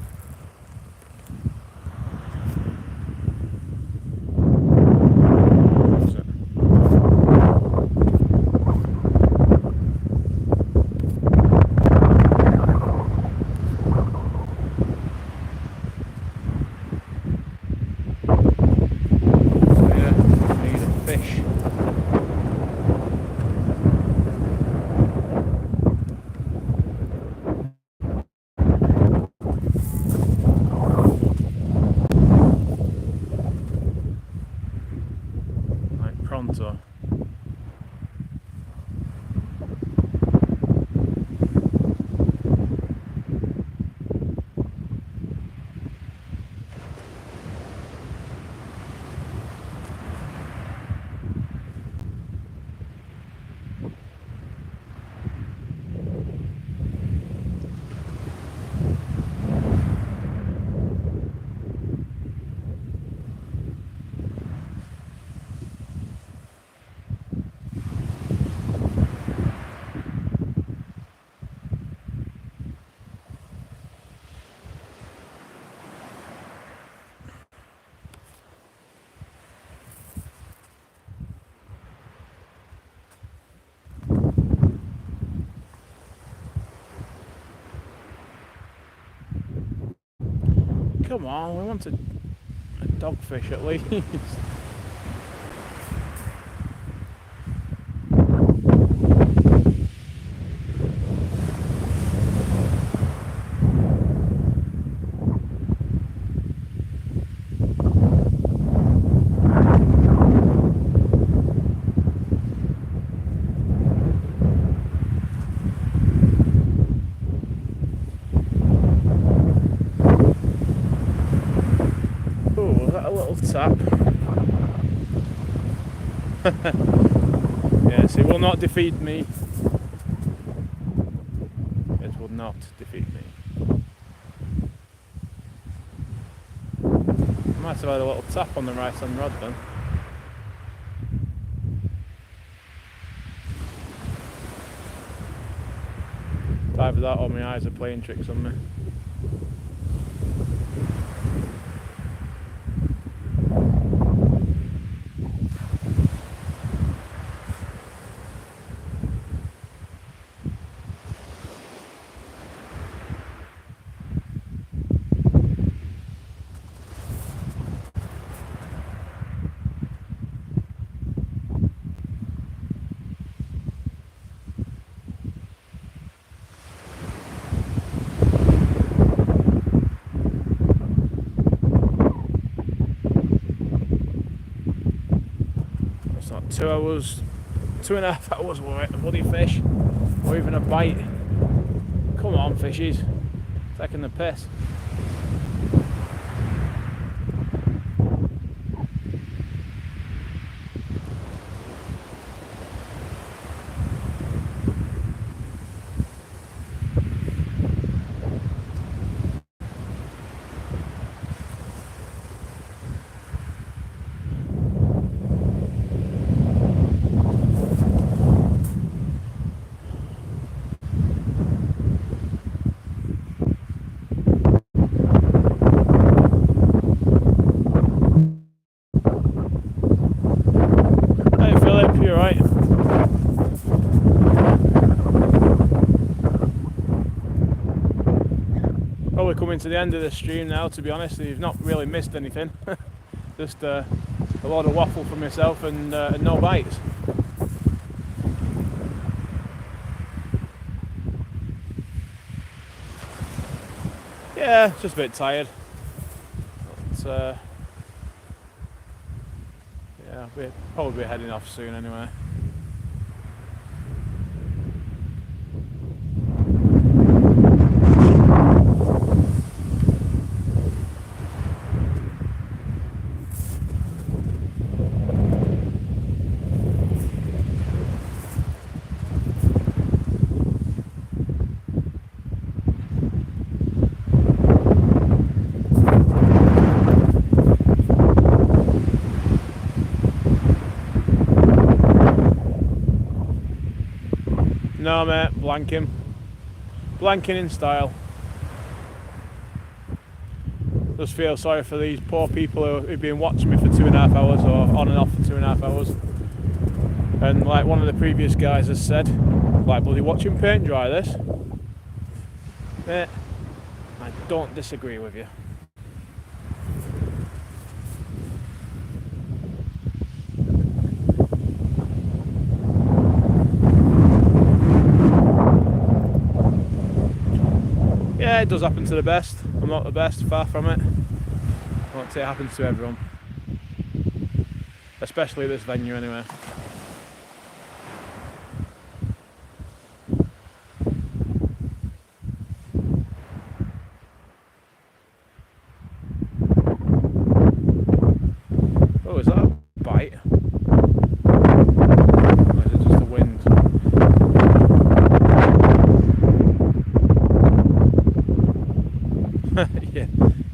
Pronto. Come on, we want a dogfish at least. Tap. Yes, it will not defeat me. It will not defeat me. I might have had a little tap on the right hand rod then. Either that or my eyes are playing tricks on me. It's not 2 hours, 2.5 hours worth of bloody fish, or even a bite. Come on, fishies, taking the piss. Coming to the end of the stream now, to be honest. You've not really missed anything. Just a lot of waffle for myself and no bites. Yeah, just a bit tired. But, yeah, we'll probably be heading off soon anyway. No mate, blanking. Blanking in style. Just feel sorry for these poor people who've been watching me for 2.5 hours, or on and off for 2.5 hours. And like one of the previous guys has said, like, bloody watching paint dry this. Mate, I don't disagree with you. Yeah, it does happen to the best. I'm not the best, far from it. I won't say it happens to everyone. Especially this venue anyway. Oh, is that a bite? Or is it just the wind?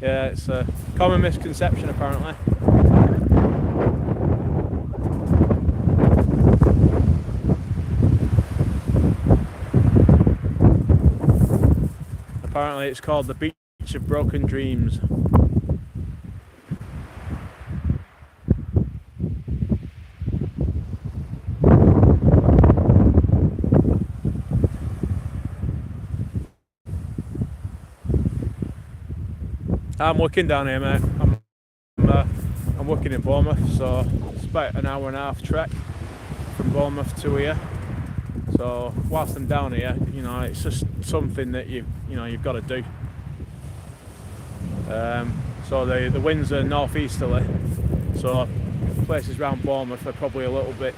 Yeah, it's a common misconception apparently. Apparently it's called the Beach of Broken Dreams. I'm working down here, mate. I'm working in Bournemouth, so it's about an hour and a half trek from Bournemouth to here. So whilst I'm down here, you know, it's just something that you've got to do. So the winds are northeasterly, so places around Bournemouth are probably a little bit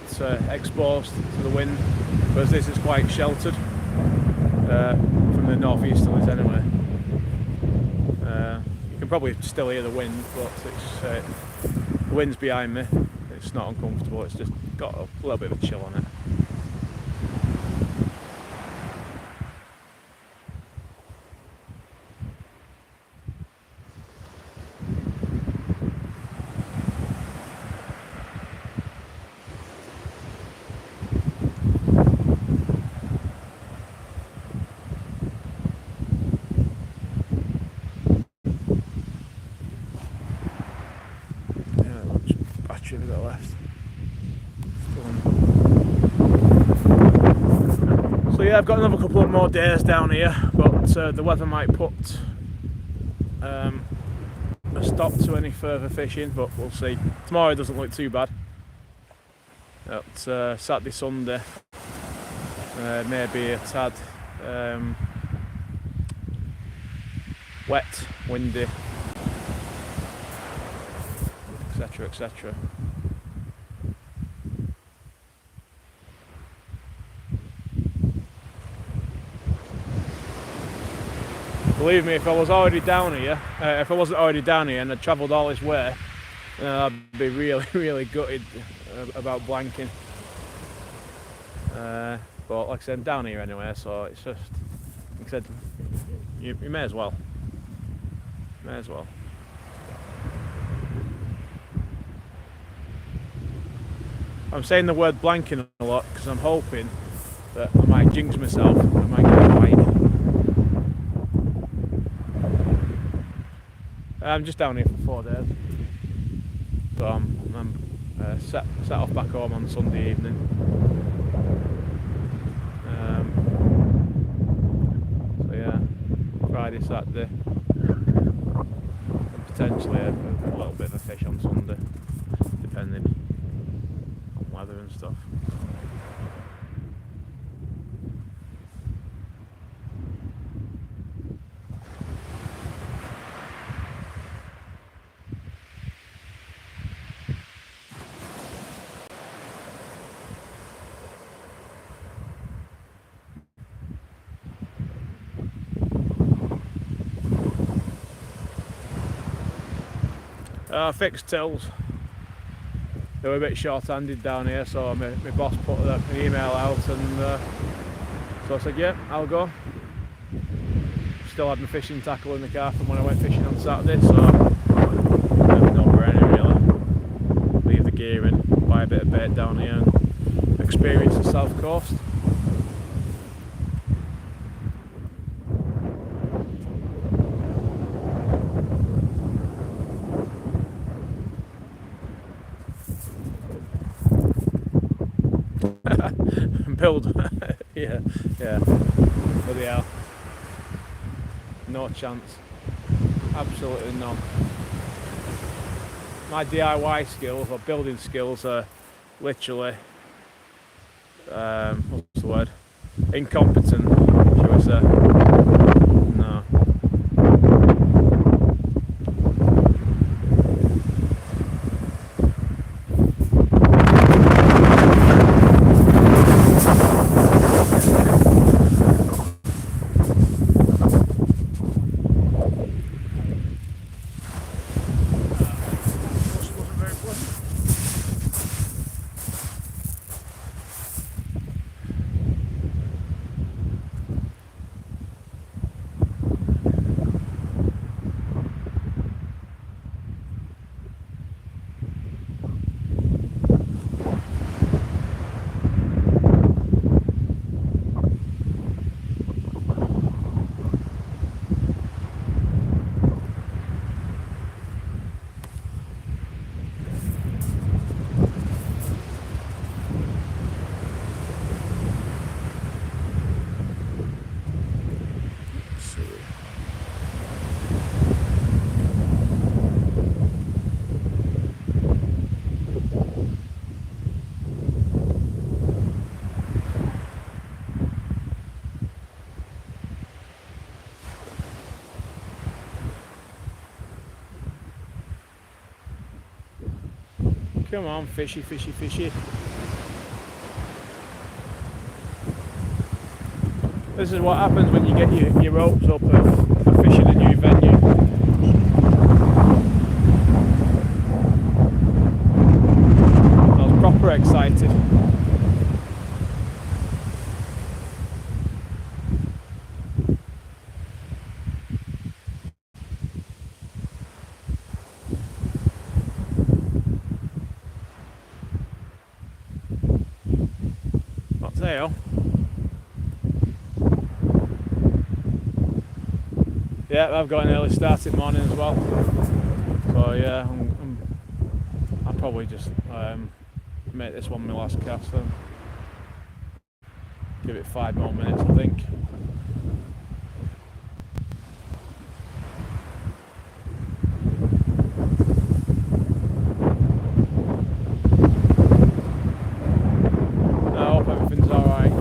exposed to the wind, whereas this is quite sheltered from the northeasterlies anyway. You can probably still hear the wind, but it's the wind's behind me. It's not uncomfortable. It's just got a little bit of a chill on it. Have we got left? So yeah, I've got another couple of more days down here, but the weather might put a stop to any further fishing, but we'll see. Tomorrow doesn't look too bad. Saturday, Sunday, maybe a tad wet, windy, etc, etc. Believe me, if I was already down here, if I wasn't already down here and I'd travelled all this way, I'd be really, really gutted about blanking. But like I said, I'm down here anyway, so it's just, like I said, you may as well. May as well. I'm saying the word blanking a lot because I'm hoping that I might jinx myself, I might get a bite. I'm just down here for 4 days, so I'm set off back home on Sunday evening. So yeah, Friday, Saturday, and potentially a little bit of a fish on Sunday, depending on weather and stuff. Fixed tills. They were a bit short-handed down here, so my boss put an email out, and so I said, yeah, I'll go. Still had my fishing tackle in the car from when I went fishing on Saturday, so no brainer really. Leave the gear in, buy a bit of bait down here, and experience the south coast. Build. yeah, bloody hell. No chance. Absolutely none. My DIY skills or building skills are literally, what's the word? Incompetent, shall we say. No. Come on, fishy, fishy, fishy. This is what happens when you get your ropes up and fishing a new venue. I was proper excited. Tail. Yeah, I've got an early start in the morning as well. So yeah, I'll probably just make this one my last cast then. Give it 5 more minutes, I think. I hope everything's alright.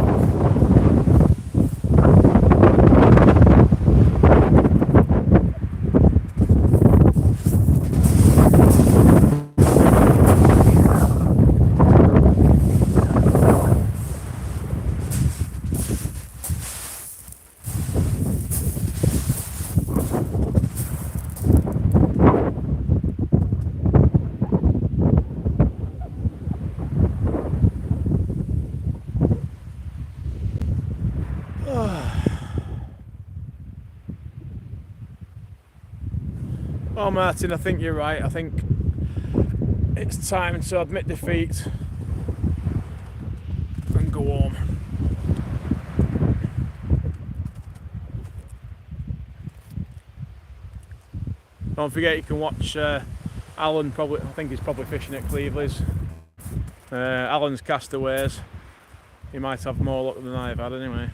Oh Martin, I think you're right. I think it's time to admit defeat and go home. Don't forget you can watch Alan, I think he's probably fishing at Cleveley's. Alan's Castaways. He might have more luck than I've had anyway.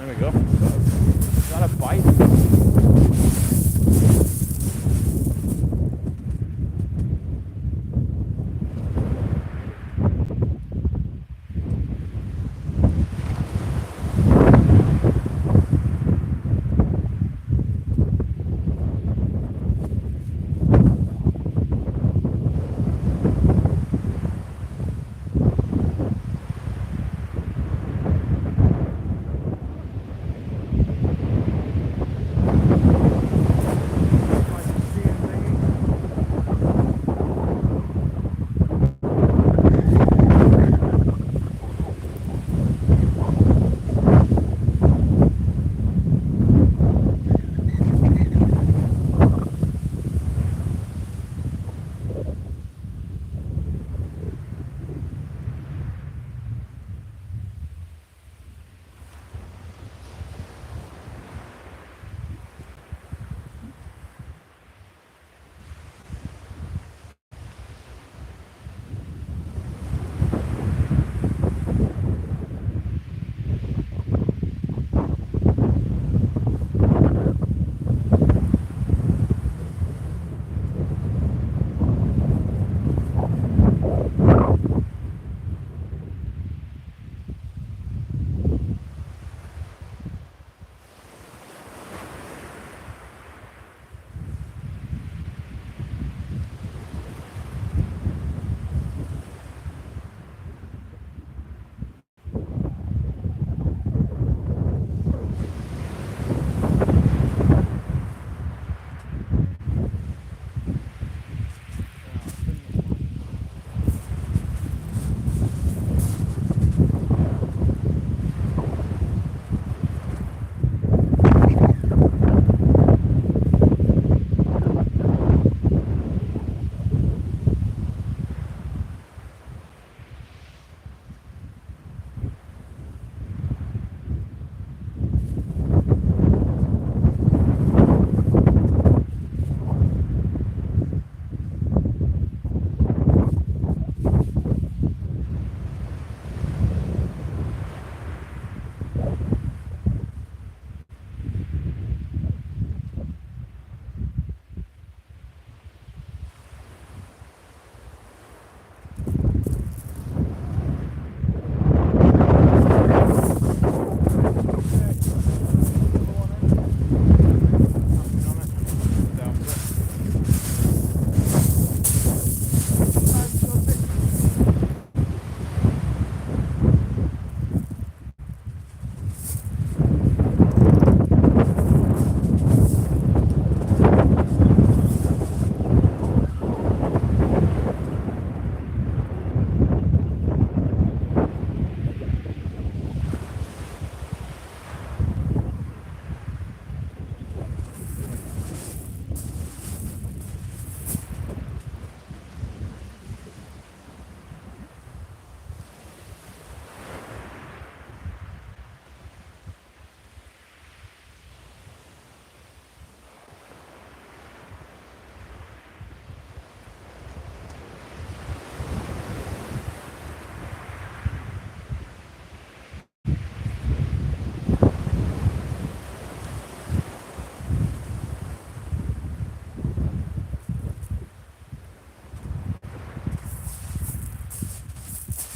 There we go. Is that a bite?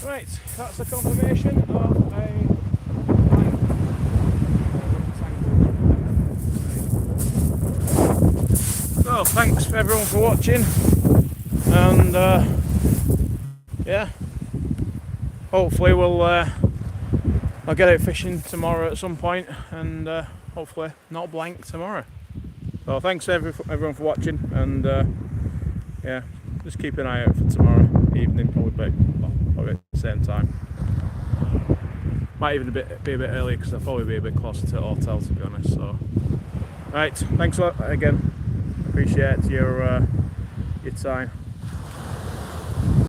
Right, that's the confirmation of a so thanks everyone for watching, and yeah, hopefully I'll get out fishing tomorrow at some point, and hopefully not blank tomorrow. So thanks everyone for watching, and yeah, just keep an eye out for tomorrow evening, probably at the same time. Might even be a bit earlier because I'll probably be a bit closer to the hotel, to be honest. So, right, thanks a lot again. Appreciate your time.